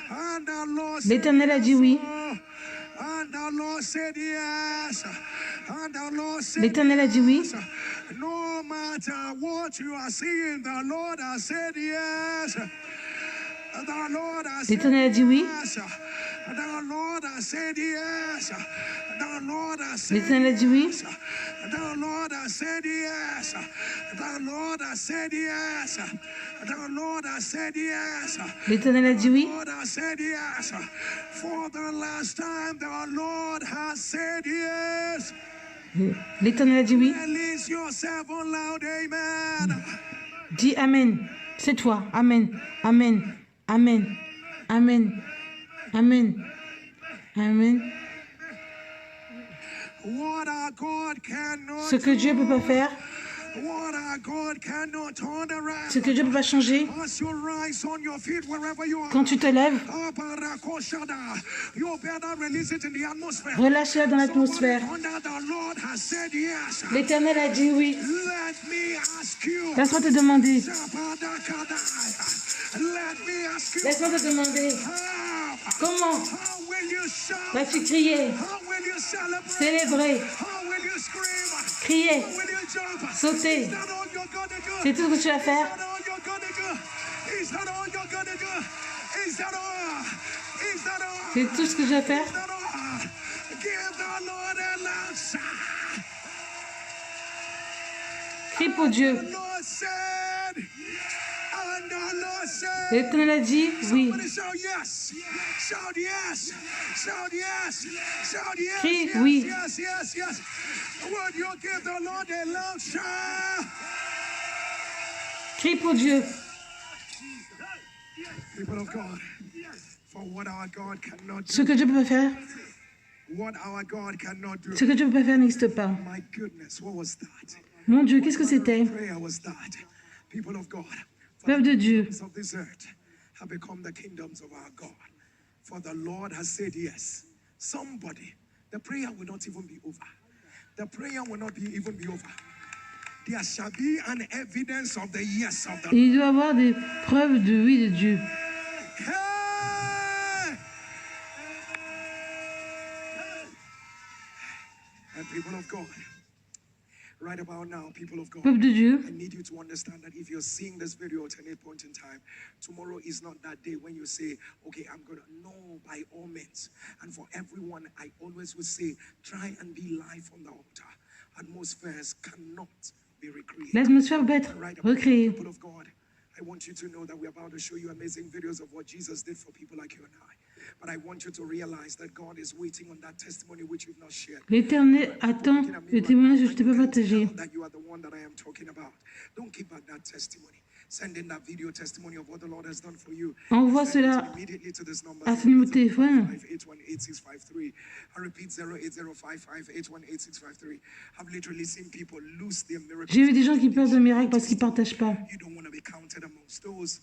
And the Lord said L'Éternel a dit oui. And the Lord said yes. And the Lord said L'Éternel a dit oui. No matter what you are seeing, the Lord has said yes. The Lord has said L'Éternel a dit oui. yes. The Lord has said yes. The Lord has said L'Éternel a dit oui. yes. The Lord has said yes. The Lord has said yes. The Lord has said yes. L'Éternel a dit oui. The Lord has said yes. For the last time, the Lord has said yes. L'Éternel a dit oui. Release yourself loud, amen. Dis amen. C'est toi. Amen. Amen. Amen. Amen. Amen. Amen. What our God cannot Ce que Dieu ne peut pas faire, what our God cannot turn around. ce que Dieu ne peut pas changer, As you rise on your feet wherever you are. quand tu te lèves, You better release it in the atmosphere. relâche-la dans l'atmosphère. The Lord has said yes. L'Éternel a dit oui. Let me ask you. Laisse-moi te demander. Let me ask you. Laisse-moi te demander. Comment How will you shout? vas-tu crier, How will you celebrate? célébrer, How will you scream? crier, How will you jump? sauter? Is that all you're gonna do? C'est tout ce que tu vas faire. Is that all you're gonna do? Is that all you're gonna do? Is that all? Is that all? C'est tout ce que je vais faire. Is that all? Give the Lord a loud shout. Crie pour Dieu. The Lord said, and the Lord said. L'Éternel a dit oui. Somebody shout yes. Shout yes. Shout yes. Shout yes. Crie Yes, oui. yes, yes, yes. Would you give the Lord a loud shout? Crie pour Dieu. People of God, for what our God cannot Ce do, que Dieu ne peut pas faire, what our God cannot do. ce que Dieu ne peut pas faire n'existe pas. My goodness, what was that? Mon Dieu, qu'est-ce que c'était? Prayer was that? People of God, for Peuple de Dieu, the kingdoms of this earth have become the kingdoms of our God. For the Lord has said yes. Somebody, the prayer will not even be over. The prayer will not even be over. There shall be an evidence of the yes of the Lord. il doit y avoir des preuves de oui de Dieu. Hey! And people of God, right about now, people of God, Peuple de Dieu, I need you to understand that if you're seeing this video at any point in time, tomorrow is not that day when you say, okay, I'm going to know by all means. And for everyone, I always would say, try and be live on the altar. Atmospheres cannot be recreated. l'atmosphère peut être Right about now, recréée. people of God, I want you to know that we're about to show you amazing videos of what Jesus did for people like you and I. But I want you to realize that God is waiting on that testimony which you've not shared. L'Éternel attend le témoignage que je ne t'ai pas partagé. That you are the one that I am talking about. Don't keep back that testimony. Send in that video testimony of what the Lord has done for you. Envoie Send it cela immediately to this number. à ce numéro de téléphone. 818-653. I repeat 08055818653. I've literally seen people lose their miracles. J'ai vu des gens qui perdent un miracle parce qu'ils ne partagent pas. You don't want to be counted amongst those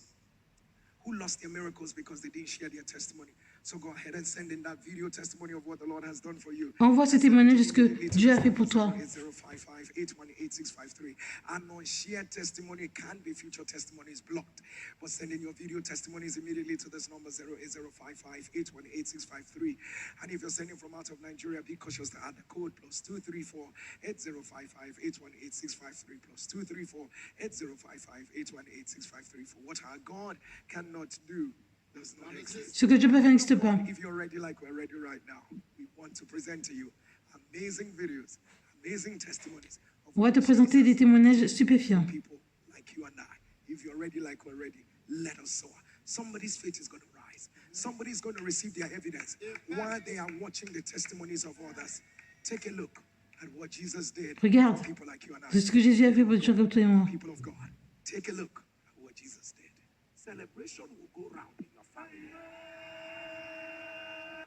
who lost their miracles because they didn't share their testimony. So go ahead and send in that video testimony of what the Lord has done for you. Envoie ce témoignage de ce que Dieu a fait pour toi. 055-818-653. Unshared testimony can be future testimonies blocked. But send in your video testimonies immediately to this number 08055-818-653. And if you're sending from out of Nigeria, be cautious to add the code +234-8055-818-653 +234-8055-818-653. For what our God cannot do does not exist. Ce que Dieu peut faire n'existe pas. If you're ready like we're ready right now, we want to present to you amazing videos, amazing testimonies of On va te présenter des témoignages stupéfiants. people like you and I. If you're ready like we're ready, let us soar. Somebody's faith is going to rise. Somebody's going to receive their evidence while they are watching the testimonies of others. Take a look at what Jesus did Regarde, for people like you and I. c'est ce que Jésus a fait pour des gens comme toi et moi. People of God, take a look at what Jesus did. Celebration will go round in your family.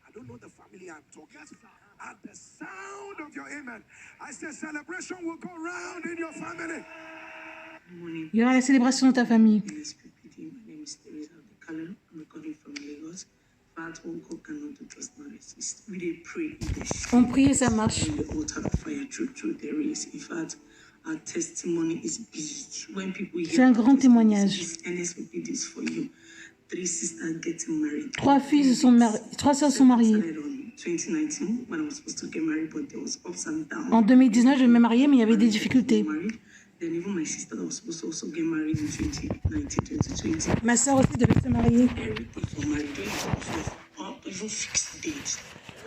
I don't know the family I'm talking to. At the sound of your amen, I say celebration will go round in your family. Il y aura la célébration dans ta famille. NSPPD. My name is Teresa Abdikalam. I'm recording from Lagos. What God cannot do does not exist. We dey pray in the On prie et ça marche. the altar of fire. True, there is. In fact, our testimony is big. When people hear C'est un grand témoignage. this NSPPD is for you. 3 sisters getting married. 3 sœurs sont mariées. Started on 2019 when I was supposed to get married, but there was ups and downs. En 2019, je me mariais, mais il y avait des difficultés. Married. Then even my sister that was supposed to also get married in 2019, 2020. Ma sœur aussi devait se marier. Everything for marriage, even fixed dates.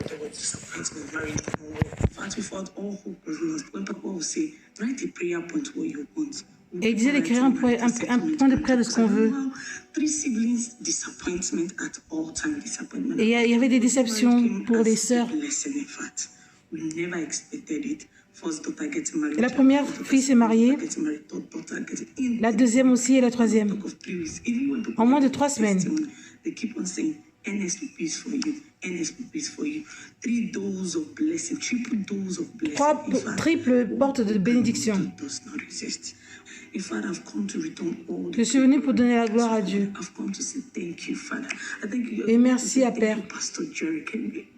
There was disappointment, marriage. In fact, we thought all hope was lost. When people would say, write a prayer point what you want. Et il disait d'écrire un point de prière de ce qu'on veut. 3 siblings, disappointment at all time, disappointment. Et il y avait des déceptions pour les sœurs. Blessing, in fact. We never expected it. First daughter getting married. Et la première fille s'est mariée. La deuxième aussi et la troisième. En moins de 3 semaines. They keep on saying, NSPP is for you. NSPP is for you. 3 doors of blessing, triple doors of blessing. 3 triples portes de bénédiction. Does not exist. In fact, I've come to return all the Je suis venue pour donner la gloire à Dieu. I've come to say thank you, Father. I thank you. Et merci à Père. Thank you, Pastor Jerry.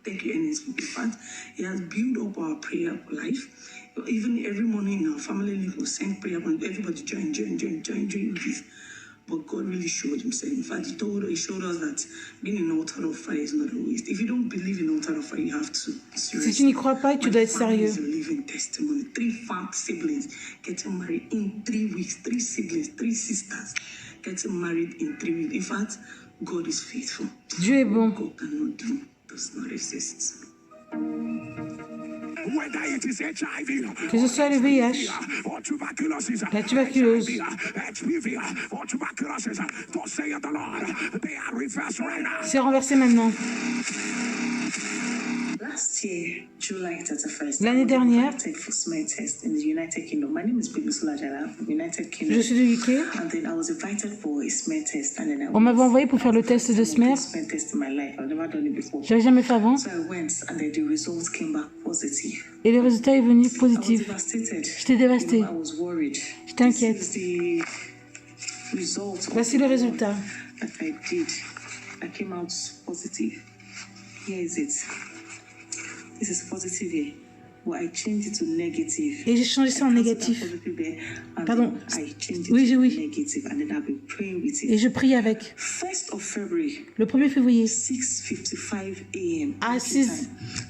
Thank you, NSPP. In fact, he has built up our prayer life. Even every morning in our family link, we send prayer and everybody join this. But God really showed himself. In fact, he showed us that being an altar of fire is not a waste. If you don't believe in altar of fire, you have to be serious. Si tu n'y crois pas, tu dois être sérieux. My family is a living testimony. 3 fam siblings getting married in 3 weeks. 3 siblings, 3 sisters getting married in 3 weeks. In fact, God is faithful. Dieu est bon. God cannot do, does not exist. Whether it is HIV, Que ce soit le VIH, or tuberculosis, la tuberculose, HPV, or tuberculosis, thus saith the Lord, they are reversed right now. c'est renversé maintenant. Last year, July 31st, L'année dernière, invited for smear test in the United Kingdom. My name is Bibisola Jala from United je Kingdom. suis du UK. And then I was invited for a smear test. And then On m'avait envoyé pour faire le test de SMER. smear test in my life. I've never done it before. Je l'avais jamais fait avant. So I went, and then the results came back positive. Et le résultat est venu I was positif. devastated. J'étais dévastée. I was worried. J'étais inquiète. This is the result Voici le résultat. that I did. I came out positive. Here is it. This is positive here. But I changed it to negative. Et j'ai changé ça en négatif. Positive there, and Pardon. then I changed it Oui, to oui. negative, and then I've been praying with Et it. je prie avec. 1st of February, Le 1er février, 6:55 a.m. à UK time,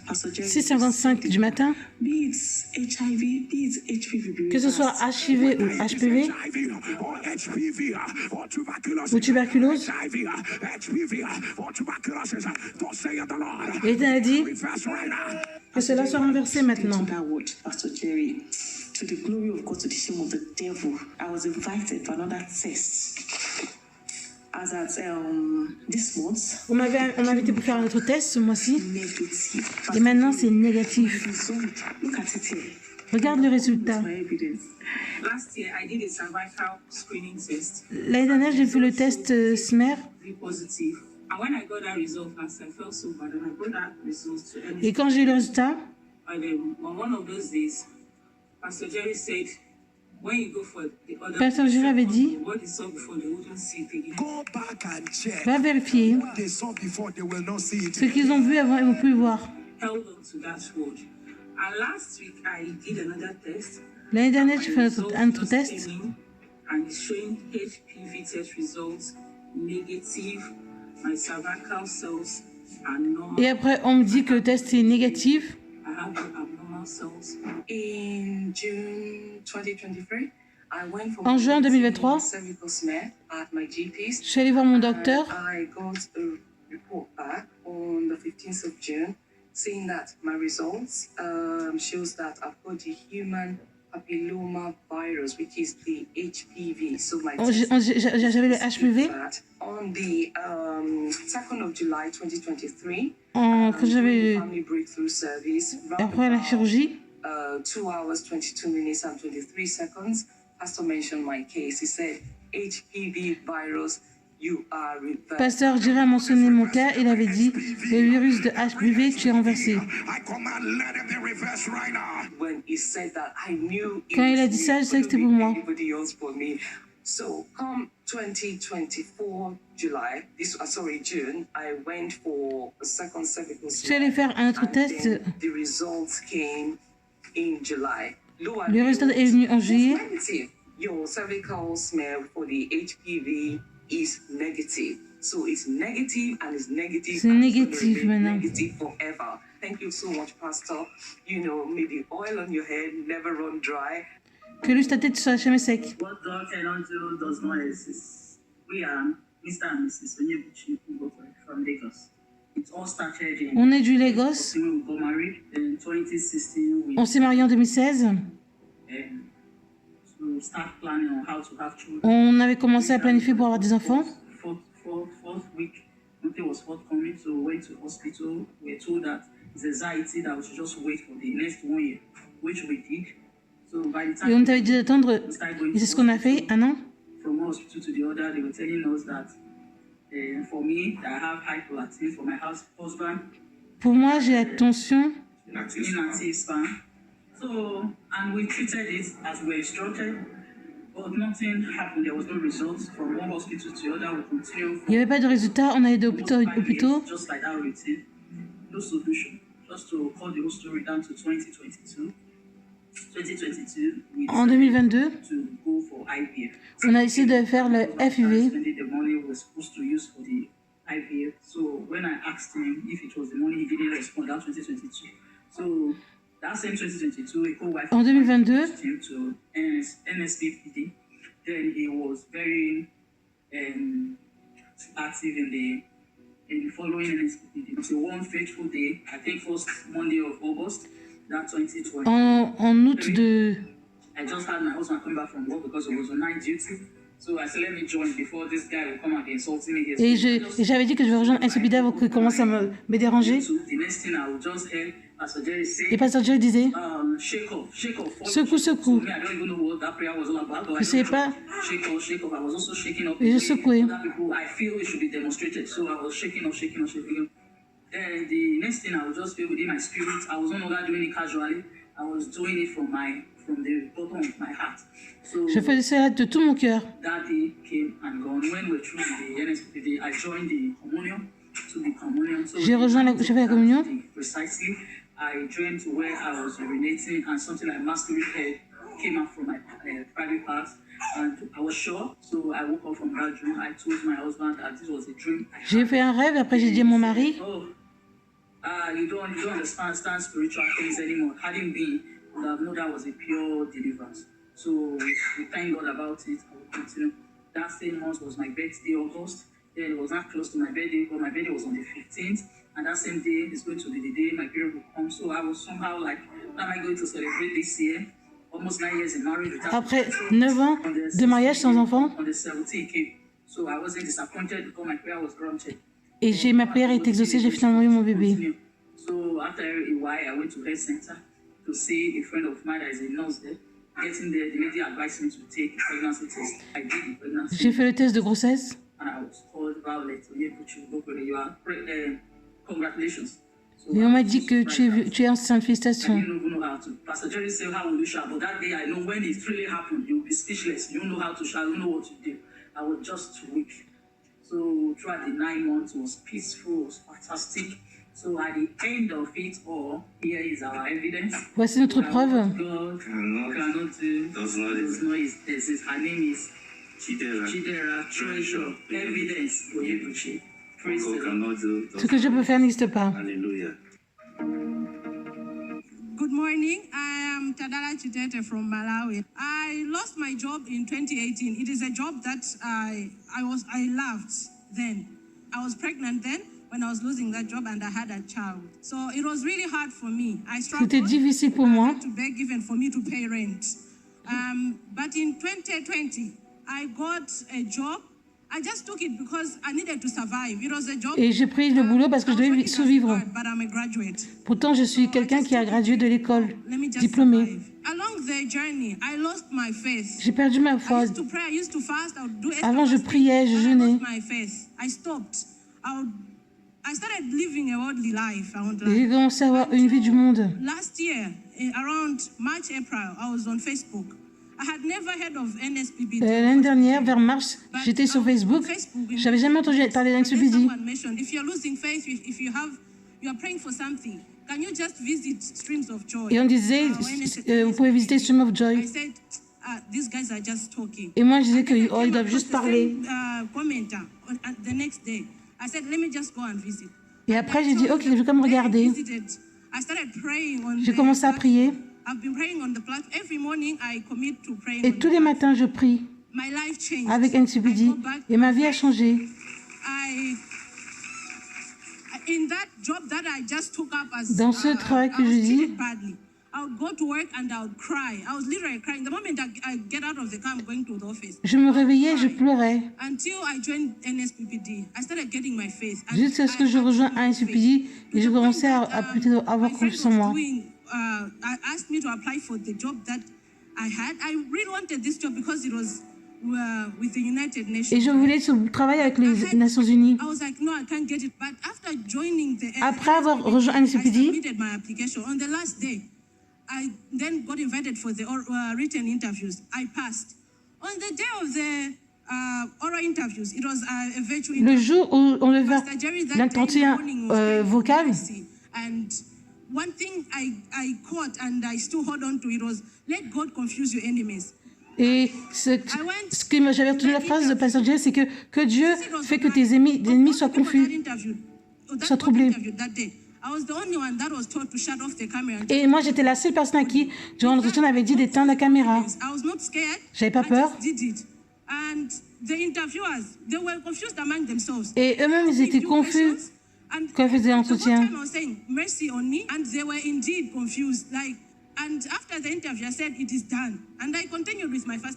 Pastor Jerry 6h55 du matin, be it HIV, be it HPV, que ce soit HIV ou HPV HIV, or HPV, or tuberculosis, ou tuberculose, HIV, HPV, or tuberculosis, thus saith the Lord, l'Éternel a dit reverse right now. que cela soit renversé to maintenant. that word, Pastor Jerry, to the glory of God, to the shame of the devil. I was invited for another test. As at this month, On m'a invité pour faire un autre test ce mois-ci. negative. Et maintenant, c'est négatif. Result, look at it here. Regarde le résultat. My evidence. Last year, I did a cervical screening test, L'année dernière, j'ai fait le test SMER. be positive. And when I got that result, last I felt so bad, and I brought that result to Et quand j'ai eu le résultat, And on one of those days, Pastor Jerry said, when you go for the other Pasteur Jerry avait dit, what they saw before, they wouldn't see it again. Go back and check. va vérifier. What they saw before, they will not see it. Ce qu'ils ont vu avant, ils vont plus le voir. Held on to that word. And last week, I did another test. L'année dernière, j'ai fait Results un autre just test. came in, and it's showing HPV test results negative. My cervical cells are normal. Et après, on me dit que le test est négatif. I have the abnormal cells. In June 2023, I went for En juin 2023, cervical smear at my GP's. je suis allée voir mon docteur. I got a report back on the 15th of June saying that my results shows that I've got the human papilloma virus, which is the HPV. So my J'avais le HPV. that on the 2nd of July 2023, Quand j'avais family breakthrough service, après la chirurgie, 2 hours, 22 minutes, and 23 seconds. Pastor mentioned my case. He said, HPV virus, you are reversed. Pasteur Jerry a mentionné mon cas. Il avait dit le virus de HPV, tu es renversé. I command, let it be reversed right now. When he said that, I knew it Quand il a was dit me. ça, je savais que c'était pour moi. Anybody else but me. So, come 2024 June, I went for a second cervical Je suis allée faire un autre and test. then the results came in July. Le résultat est venu en juillet. Negative. Your cervical smear for the HPV is negative. So it's negative and it's negative. C'est and it's négatif gonna remain maintenant. Negative forever. Thank you so much, Pastor. You know, may the oil on your head never run dry. Que l'huile ta tête soit jamais sec. What God cannot do does not exist. We are Mr. and Mrs. Onyebuchi from Lagos. It all started in On est du Lagos. when we got married. In 2016, we On s'est mariés en 2016. to start planning on how to have children. On avait commencé à planifier pour avoir des enfants. Fourth week, nothing was forthcoming, so we went to hospital. We were told that it's anxiety that we should just wait for the next 1 year, which we did. So by the time Et on t'avait dit d'attendre. we started going Et c'est ce qu'on a fait, un an. from one hospital to the other, they were telling us that for me, I have hyperactivity for my husband, Pour moi, j'ai la tension. inactive span. So, and we treated it as we were instructed, but nothing happened. There was no results from one hospital to the other. We continued Il n'y avait pas de résultat. On allait d'hôpital for 5 hôpitaux. years, just like that routine. No solution. Just to cut the whole story down to 2022. 2022, we En decided 2022, to go for IVF. on a essayé de faire le FIV. Spending the money we were supposed to use for the IVF. So when I asked him if it was the money, he didn't respond. That 2022. So that same 2022, a co-wife En 2022, introduced him to NSPPD. Then he was very active in following NSPPD. So one fateful day, I think first Monday of August, that 2020. en août de... I just had my husband come back from work because he was on night duty. So I said, let me join before this guy will come and be insulting me. Et j'avais dit que je vais rejoindre NSPPD avant qu'il commence à me déranger. So the next thing I will just hear Pastor Jerry say, Et Pasteur Jerry disait, shake off. secoue, secoue. Me, I don't even know what that prayer was all about. But Je ne sais pas. Shake off. I was also shaking up. Et je secouais. Other people, I feel it should be demonstrated. So I was shaking off. Then the next thing I would just feel within my spirit, I was no longer doing it casually. I was doing it from the bottom of my heart. So Je faisais cela de tout mon cœur. that day came and gone. When we were through the NSPD, I joined the communion. So J'ai fait la communion. Precisely, I dreamt where I was urinating and something like masculine head came out from my private parts. And I was sure, so I woke up from that dream. I told my husband that this was a dream. J'ai fait un rêve, après j'ai dit à mon mari, You don't understand spiritual things anymore. Hadn't been, would have known that was a pure deliverance. So we thank God about it. I will continue. That same month was my birthday, August. Then it was not close to my birthday, but my birthday was on the 15th. And that same day is going to be the day my period will come. So I was somehow like, what am I going to celebrate this year? Almost 9 years in marriage. après 9 ans de mariage sans enfant, On the 17th came. So I wasn't disappointed because my prayer was granted. et ma prière est exaucée, j'ai finalement eu mon bébé. So after a while, I went to health center to see a friend of mine that is a nurse there. Getting there, the lady advised me to take a pregnancy test. I did the pregnancy J'ai fait le test de grossesse, and I was told, Violet, you are congratulations. So et on m'a dit que tu es enceinte, I félicitations. didn't even know how to. Pastor Jerry said, how will you shout? But that day, I know when it really happened, you'll be speechless. You don't know how to shout. You don't know what to do. I was just weak. So throughout the 9 months, it was peaceful, it was fantastic. So at the end of it all, here is our evidence. Voici notre preuve. God cannot do does not exist. Her name is Chidera Treasure. Evidence for Yebuchi. Praise the Lord. Ce que je peux faire n'existe pas. Hallelujah. Good morning. I am Tadala Chitete from Malawi. I lost my job in 2018. It is a job that I loved then. I was pregnant then when I was losing that job and I had a child. So it was really hard for me. I struggled. C'était difficile pour moi. To beg even for me to pay rent. But in 2020, I got a job. I just took it because I needed to survive. It was a job. Et j'ai pris le boulot parce que je I was devais working as a survivre. guard, but I'm a graduate. Pourtant, je suis quelqu'un qui a gradué de l'école, Let me just diplômé. survive. Along the journey, I lost my faith. J'ai perdu ma I foi. used to pray, I used to fast, I would do extra Avant, je fasting, priais, je but I jeûnais. lost my faith. I stopped. I started living a worldly life. I won't Et j'ai lie. commencé à avoir une vie du monde. Last year, around March, April, I was on Facebook. I had never heard of NSPPD. L'année dernière, vers mars, j'étais sur Facebook. J'avais jamais entendu parler d'NSPPD. Someone mentioned, if you're losing faith, if you are praying for something, can you just visit Streams of Joy? Et on disait, vous pouvez visiter Stream of I Joy. said, these guys are just talking. Et moi, je disais And then I qu'ils came doivent across juste the parler. same, commenter the next day. I said, let me just go and visit. Et après, j'ai dit, ok, je vais comme regarder. I started praying on J'ai the commencé à prier. I've been praying on the platform. Every morning I commit to praying. Et on tous the les platform. matins, je prie My life changed. avec I NSPPD. go back. Et ma vie a changé. In that job that I just took up as Dans ce travail que I was je dis, treated badly. I would go to work and I would cry. I was literally crying. The moment I get out of the car, I'm going to the office. je me réveillais, je pleurais. Until I joined NSPPD, I started getting my faith. And Jusqu'à ce que je rejoigne NSPPD et je commençais à plutôt avoir confiance en moi. I asked me to apply for the job that I had. I really wanted this job because it was with the United Nations. Et je voulais travailler avec les Nations Unies. I was like, no, I can't get it. But after joining the Après avoir rejoint I NSPPD, submitted my application. On the last day, I then got invited for the written interviews. I passed. On the day of the oral interviews, it was a virtual le interview. jour où on devait Pastor Jerry, that day in the l'entretien morning was praying for vocal, mercy. And one thing I caught and I still hold on to, it was, let God confuse your enemies. et ce que j'avais retenu la phrase de Pasteur Jerry, c'est que Dieu fait que tes ennemis soient confus, soient troublés. Et moi, j'étais la seule personne à qui, durant l'entretien, on avait dit d'éteindre la caméra. J'avais pas peur. Et eux-mêmes, ils étaient confus quand ils faisaient l'entretien.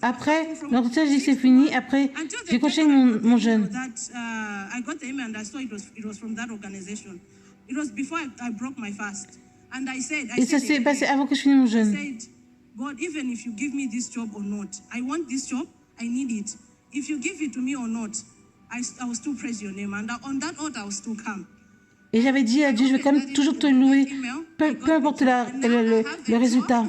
Après, l'entretien, j'ai dit c'est fini. Après, j'ai continué mon jeûne. Et ça s'est passé avant que je finisse mon jeûne. God, even if you give me this job or not, I want this job, I need it. If you give it to me or not, I will still praise your name. And on that altar, I will still come. Et j'avais dit à Dieu, je vais quand même toujours te louer, peu importe le résultat.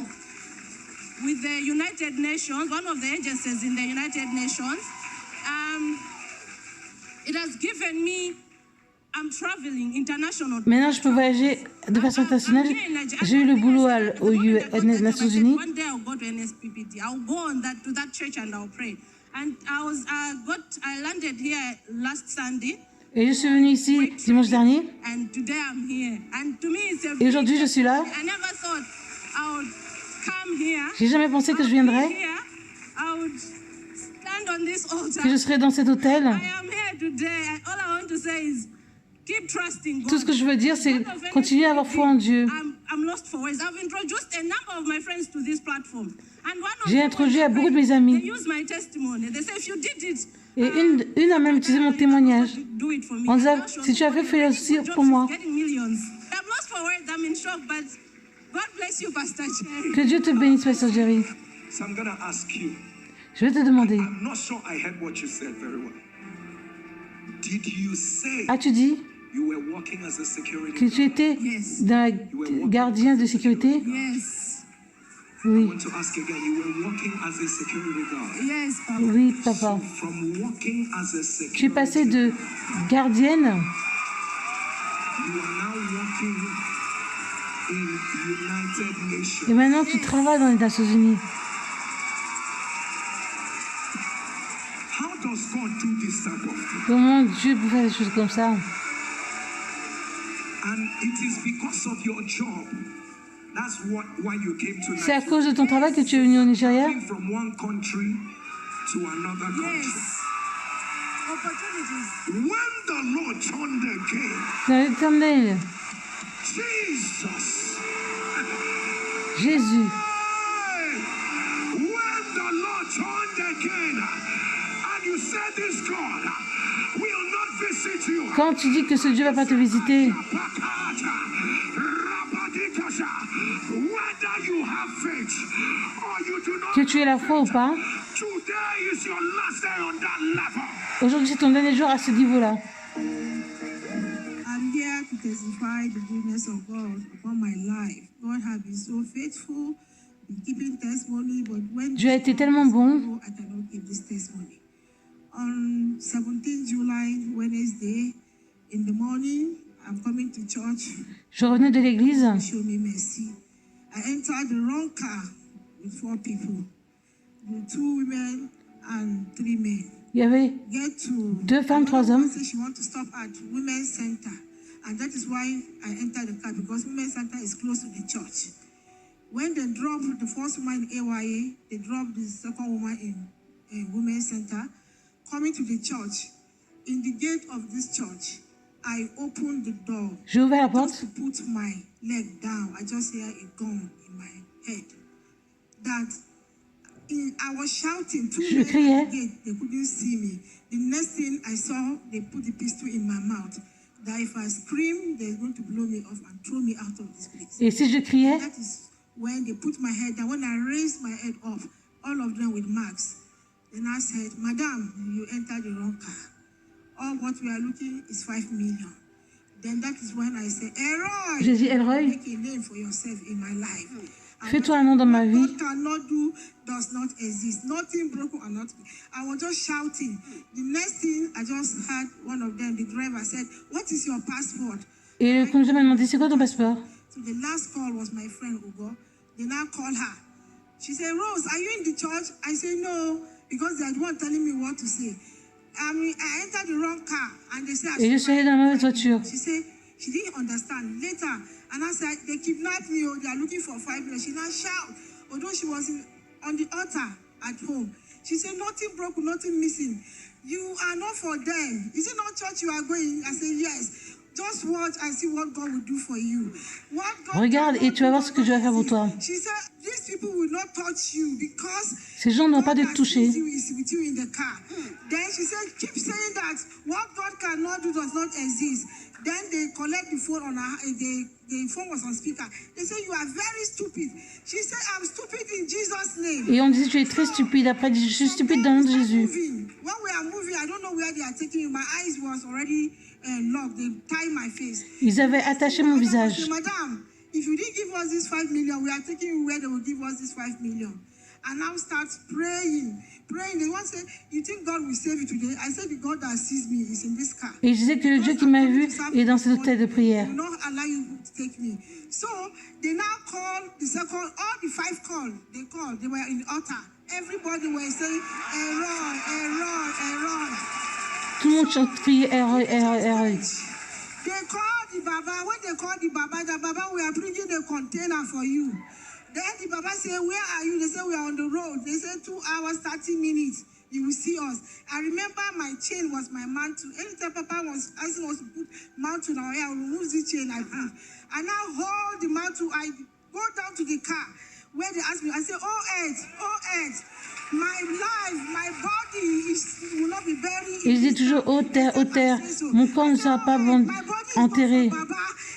With the United Nations, one of the agencies in the United Nations, it has given me, I'm traveling international. Maintenant, je peux voyager de façon internationale. J'ai eu le boulot aux Nations Unies. One day I'll go to NSPPD. I'll go to that church and I'll pray. And I landed here last Sunday. Et je suis venue ici dimanche dernier. And today I'm here. And to me it's a Et aujourd'hui, je suis là. I never thought I would come here. J'ai jamais pensé que je viendrais, I would stand on this altar. que je serais dans cet hôtel. I am here today. All I want to say is keep trusting God. Tout ce que je veux dire, c'est continuer à avoir foi en Dieu. I'm lost for words. I've introduced a number of my friends to this platform. And one of J'ai introduit à beaucoup de mes amis. they use my testimony. They say if you did it, Et une a même utilisé mon témoignage do it for me. en disant, si tu as fait, fais-le aussi pour moi. Getting millions. I'm lost for words. I'm in shock, but God bless you, Pastor Jerry. Que Dieu te bénisse, Pasteur Jerry. So I'm going to ask you. Je vais te demander, I'm not sure I heard what you said very well. Did you say as-tu dit you were working as a security que tu étais Yes. gardien de sécurité? Yes. I Oui, want to ask again. You were working as a security guard. Yes, Papa. oui, papa. From working as a Tu es security passée de gardienne you are now working in United Nations. et maintenant tu travailles dans les Nations Unies. How does God do this type of thing? Comment Dieu peut faire des choses comme ça? And it is because of your job. That's why you came to C'est à Nigeria. cause de ton travail que tu es venu au Nigeria? Moving from one country to another country. Yes. Opportunities. When the Lord turned again, Dans l'Éternel, Jesus. Jésus, Hey! When the Lord turned again, and you said this God, Quand tu dis que ce Dieu va pas te visiter, que tu aies la foi ou pas, aujourd'hui c'est ton dernier jour à ce niveau-là. I'm here to testify the goodness of God upon my life. God has been so faithful, been keeping testimony, but when Dieu a été tellement bon. I cannot give this testimony. On 17 July, Wednesday, in the morning, I'm coming to church. Je revenais de l'église. Show me mercy. I entered the wrong car with 4 people, with 2 women and 3 men. Il y avait Get to 2 femmes, 3 hommes. she want to stop at Women's Center, and that is why I entered the car, because Women's Center is close to the church. When they drop the first woman in AYA, they drop the second woman in Women's Center. Coming to the church, in the gate of this church, I opened the door. J'ai ouvert la Just porte. to put my leg down, I just hear a gun in my head. That I was shouting. 2 Je men criais. at the gate, they couldn't see me. The next thing I saw, they put the pistol in my mouth. That if I scream, they're going to blow me off and throw me out of this place. Et si je criais, That is when they put my head down. When I raised my head up, all of them with marks. Then I said, Madam, you entered the wrong car. All what we are looking is 5 million. Then that is when I said, Elroy, j'ai dit Elroy, make a name for yourself in my life. And fais-toi un nom dans ma what vie. God cannot do does not exist. Nothing broken or not. I was just shouting. The next thing, I just heard one of them, the driver said, what is your passport? Et le conducteur m'a demandé, c'est quoi ton passeport? So the last call was my friend Ugo. They now call her. She said, Rose, are you in the church? I said, no, because they are the one telling me what to say. I entered the wrong car, and they said, Et je suis allée dans la mauvaise voiture. she said, she didn't understand. Later, and I said, they kidnapped me, or they are looking for 5 million. She now shout, although she was on the altar at home. She said, nothing broken, nothing missing. You are not for them. Is it not church you are going? I said, yes. Just watch and see what God will do for you. What God Regarde et tu vas voir ce que Dieu va faire pour toi. She said, these people will not touch you because Ces gens n'ont pas de te toucher. is with you in the car. Then she said, keep saying that what God cannot do does not exist. Then they collect the phone on her, the phone was on speaker. They say, you are very stupid. She said, I'm stupid in Jesus' name. Et on disait, tu es très stupide. Après, elle dit, je suis stupide dans le nom de Jésus. When we are moving, I don't know where they are taking me. My eyes was already locked. They tied my face. Ils avaient attaché mon visage. Madam, if you didn't give us this 5 million, we are taking you where they will give us this 5 million. And now start praying. They want to say, you think God will save you today? I said, the God that sees me is in this car. Et je disais que le Dieu qui m'a vu est dans cet hôtel de prière. Will not allow you to take me. So they now call the second, all the 5 called. They were in the altar. Everybody was saying, Aaron, Aaron, Aaron. Tout le monde criait Elroy, Elroy, Elroy. They called the Baba. When they called the Baba, we are bringing a container for you. Then the Baba said, where are you? They said, we are on the road. They said, 2 hours, 30 minutes. You will see us. I remember my chain was my mantle. Anytime Papa was asking us to put mantle on our hair, I remove the chain, I put. I now hold the mantle. I go down to the car where they ask me. I say, oh, Earth, my life, my body will not be buried. Et je dis toujours, ô terre, mon corps ne sera pas enterré.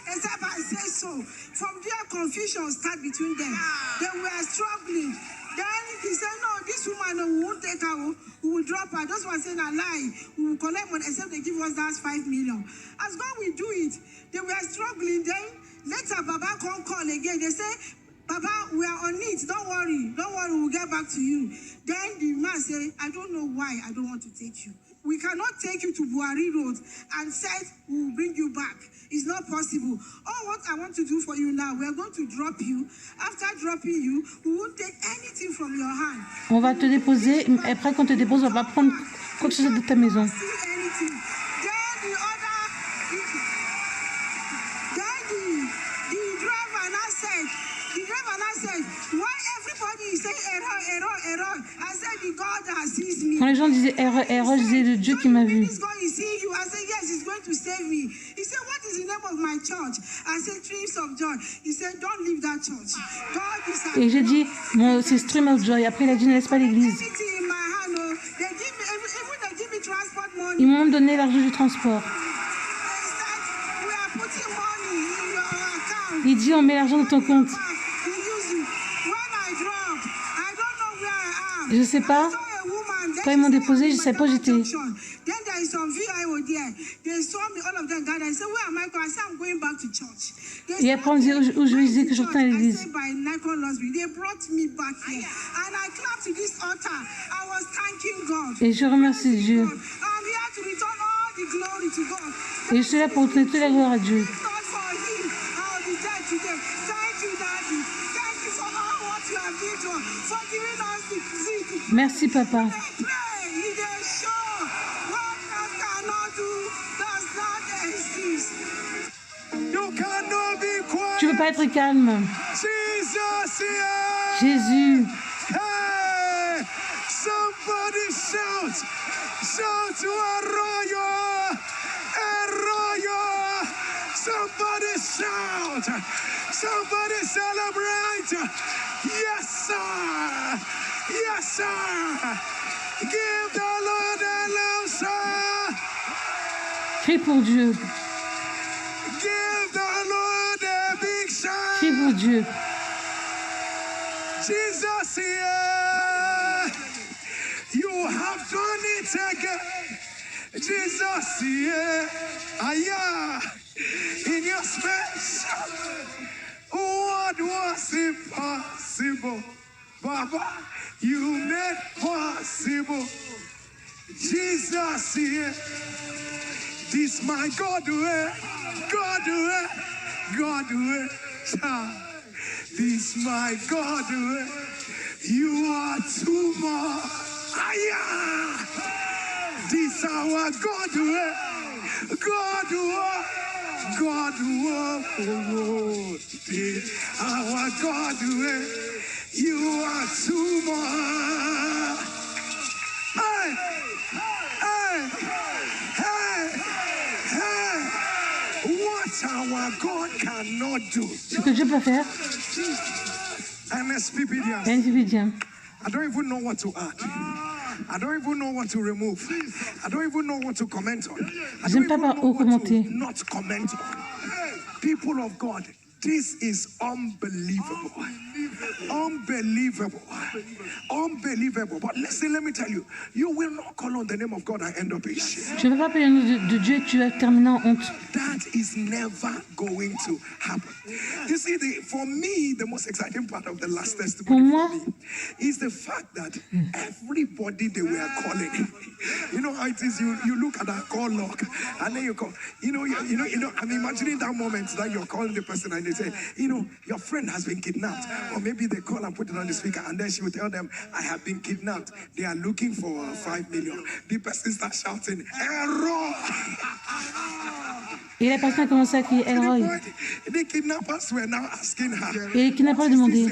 Except I say so. From there, confusion start between them. They were struggling. Then he said, no, this woman, we won't take her, we will drop her. Those were saying a lie. We will collect money, except they give us that 5 million. As God will do it, they were struggling. Then later, Baba come call again. They say, Baba, we are on it. Don't worry, we'll get back to you. Then the man say, I don't know why I don't want to take you. We cannot take you to Buhari Road and said we will bring you back. It's not possible. Oh, what I want to do for you now, we are going to drop you. After dropping you, we won't take anything from your hand. On va te déposer. Après, quand on te dépose, on va pas prendre quoi que ce soit de ta maison. Quand les gens disaient erreur, je disais le Dieu qui m'a vu. Et j'ai dit, c'est Stream of Joy. Après, il a dit, ne laisse pas l'église. Ils m'ont donné l'argent du transport. Il dit on met l'argent dans ton compte. Je ne sais pas. Quand ils m'ont déposé, je ne sais pas où j'étais. Et après, on me disait où je disais que je retourne à l'église. Et je remercie Dieu. Et je suis là pour donner toute la gloire à Dieu. Merci, Papa. Tu ne veux pas être calme. Jésus. Hey, somebody shout. Shout to Arroyo. Arroyo. Somebody shout. Somebody celebrate. Yes, sir. Yes, sir. Give the Lord a love, sir. Crie pour Dieu. Give the Lord a big shout. Crie pour Dieu. Jesus, yeah. You have done it again. Jesus, yeah. Aya. In your space. What was impossible? Baba, you made possible. Jesus, yeah. This my God way, God way, God way. This my God way. You are too much. Aya. This our God way, God way. God way. Our God way. You are too much. Hey, hey, hey, hey. What our God cannot do. Ce que Dieu peut faire. NSPPDians. I don't even know what to add. I don't even know what to remove. I don't even know what to comment on. I don't even know what to not comment on. People of God, this is unbelievable. Unbelievable. Unbelievable. But listen, let me tell you, you will not call on the name of God and end up in shame. Tu ne vas pas appeler le nom de Dieu et tu vas terminer en honte. That is never going to happen. You see, for me, the most exciting part of the last testimony for me is the fact that everybody they were calling, you know how it is, you look at that call log and then you call, you know, I'm imagining that moment that you're calling the person and they say, you know, your friend has been kidnapped. Or maybe they call and put it on the speaker and then she will tell them, I have been kidnapped. They are looking for 5 million. The person starts shouting, error! Et la personne a commencé à crier Elroy. The kidnappers were now asking her. Et les kidnappeurs demandaient.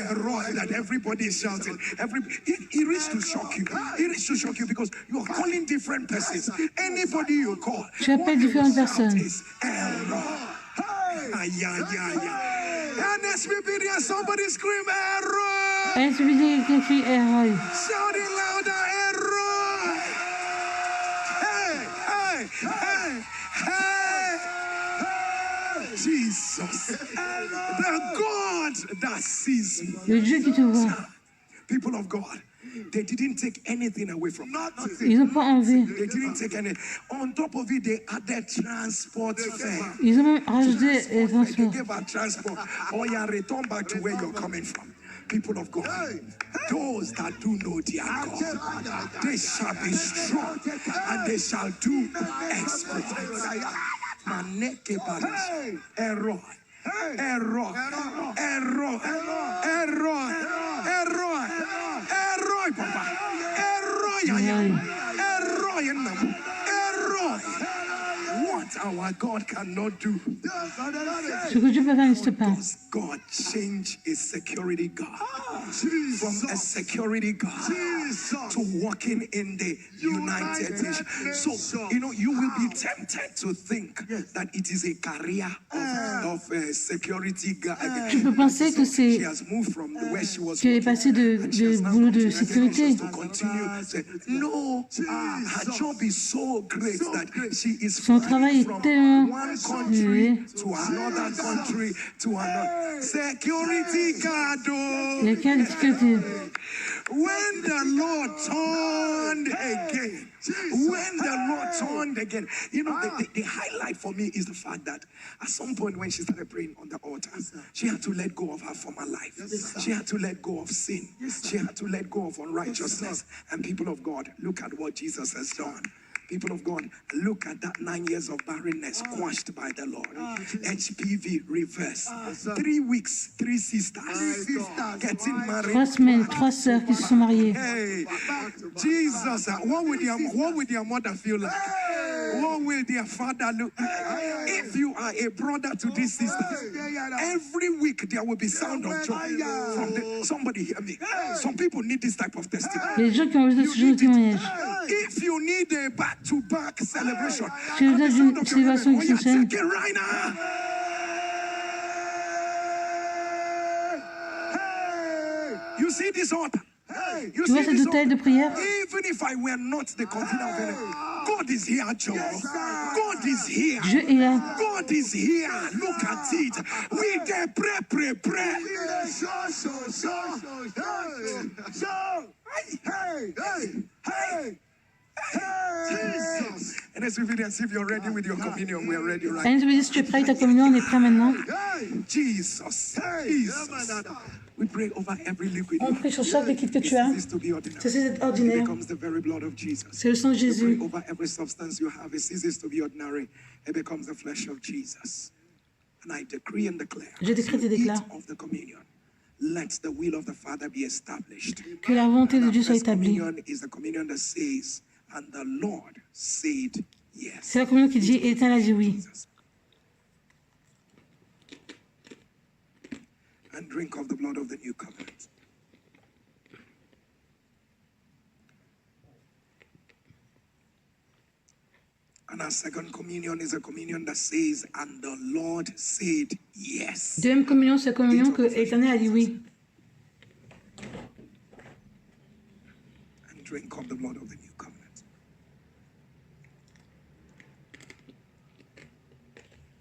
That everybody is shouting. It reached to shock you. It reached to shock you because you are calling different persons. Anybody you call. Tu appelles différentes personnes. NSPPDians, somebody scream error. NSPPDians qui crie Elroy. Shouting louder error. Hey, hey, hey, hey. Jesus, the God that sees me. Le Dieu qui te voit. People of God, they didn't take anything away from me. Ils n'ont pas enlevé. They didn't take any. On top of it, they added transport fare. Ils ont même rajouté les transports. They gave a transport. Oh yeah, return back to where you're coming from. People of God, those that do know their God, they shall be strong and they shall do exploits. Maneke baris, error, error, error, error, error, error, papa, error, error, error. What our God cannot do. Ce que Dieu peut faire n'existe pas. God change his security guard from a security guard to walking in the United Nations. So, you know, you will be tempted to think that it is a career of a security guard. Tu peux penser que c'est qu'elle est passée de boulot de sécurité. No, her job is so great that she is son travail est tellement... one country Oui. to another country to another. Security guard. Il y a qu'à la sécurité. When the Lord turned again, when the Lord turned again, you know, the highlight for me is the fact that at some point when she started praying on the altar, she had to let go of her former life. She had to let go of sin. She had to let go of unrighteousness. And people of God, look at what Jesus has done. People of God, look at that 9 years of barrenness quashed by the Lord. HPV reversed. 3 weeks, 3 sisters getting married. 3 semaines, 3 sœurs qui se sont mariées. Hey, Jesus, what would your mother feel like? What will their father look like? If you are a brother to these sisters, every week there will be sound of joy from somebody hear me. Some people need this type of testimony. Il y a des gens qui ont besoin de ce genre de témoignage. If you need a back-to-back celebration, Si vous avez une célébration qui s'enchaîne, take it right now. You see this altar? You tu vois see cette this hôtel de altar? prière? Even if I were not the convener of heaven, God is here, Joe. God is here. Dieu est là. God is here. Look at it. We dey pray. Jesus. And as if you're ready with your communion, we are ready right now. Allez, je me dis, si tu es prêt avec ta communion, on est prêt maintenant. Jesus. We pray over every liquid. On prie sur chaque liquide que tu as. Ceases to be ordinary. Ceci est It ordinaire. becomes the very blood of Jesus. C'est le sang de We Jésus. pray over every substance you have. It ceases to be ordinary. It becomes the flesh of Jesus. And I decree and declare. Je décrète et as you déclare eat of the communion, let the will of the Father be established. que la volonté de And Dieu our soit first établie. communion is the communion that says, and the Lord said yes. C'est la communion qui dit, et l'Éternel a dit oui. And drink of the blood of the new covenant. And our second communion is a communion that says, and the Lord said yes. Deuxième communion, c'est la communion que l'Éternel a dit oui. And drink of the blood of the new covenant.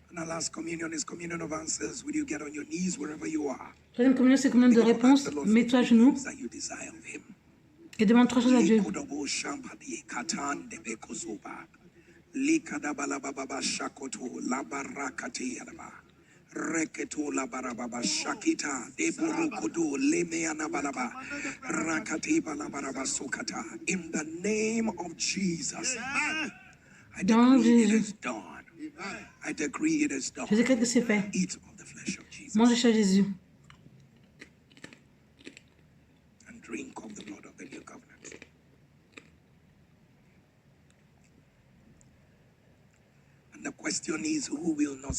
And our last communion is communion of answers. Will you get on your knees wherever you are? Troisième communion, c'est la communion de réponse. Mets-toi à genoux That you desire of him. et demande 3 choses à Dieu. Likadabalababa shakoto labarakati yalaba reketo labarababa shakita deburukudu lemeanabalaba rakati balabaraba sokata. In the name of Jesus, I decree it is done. I decree it is done. Je décrète que c'est fait. Eat of the flesh of Jesus Mange le chair de Jésus. and drink of the blood of the new covenant. And the question is, who will not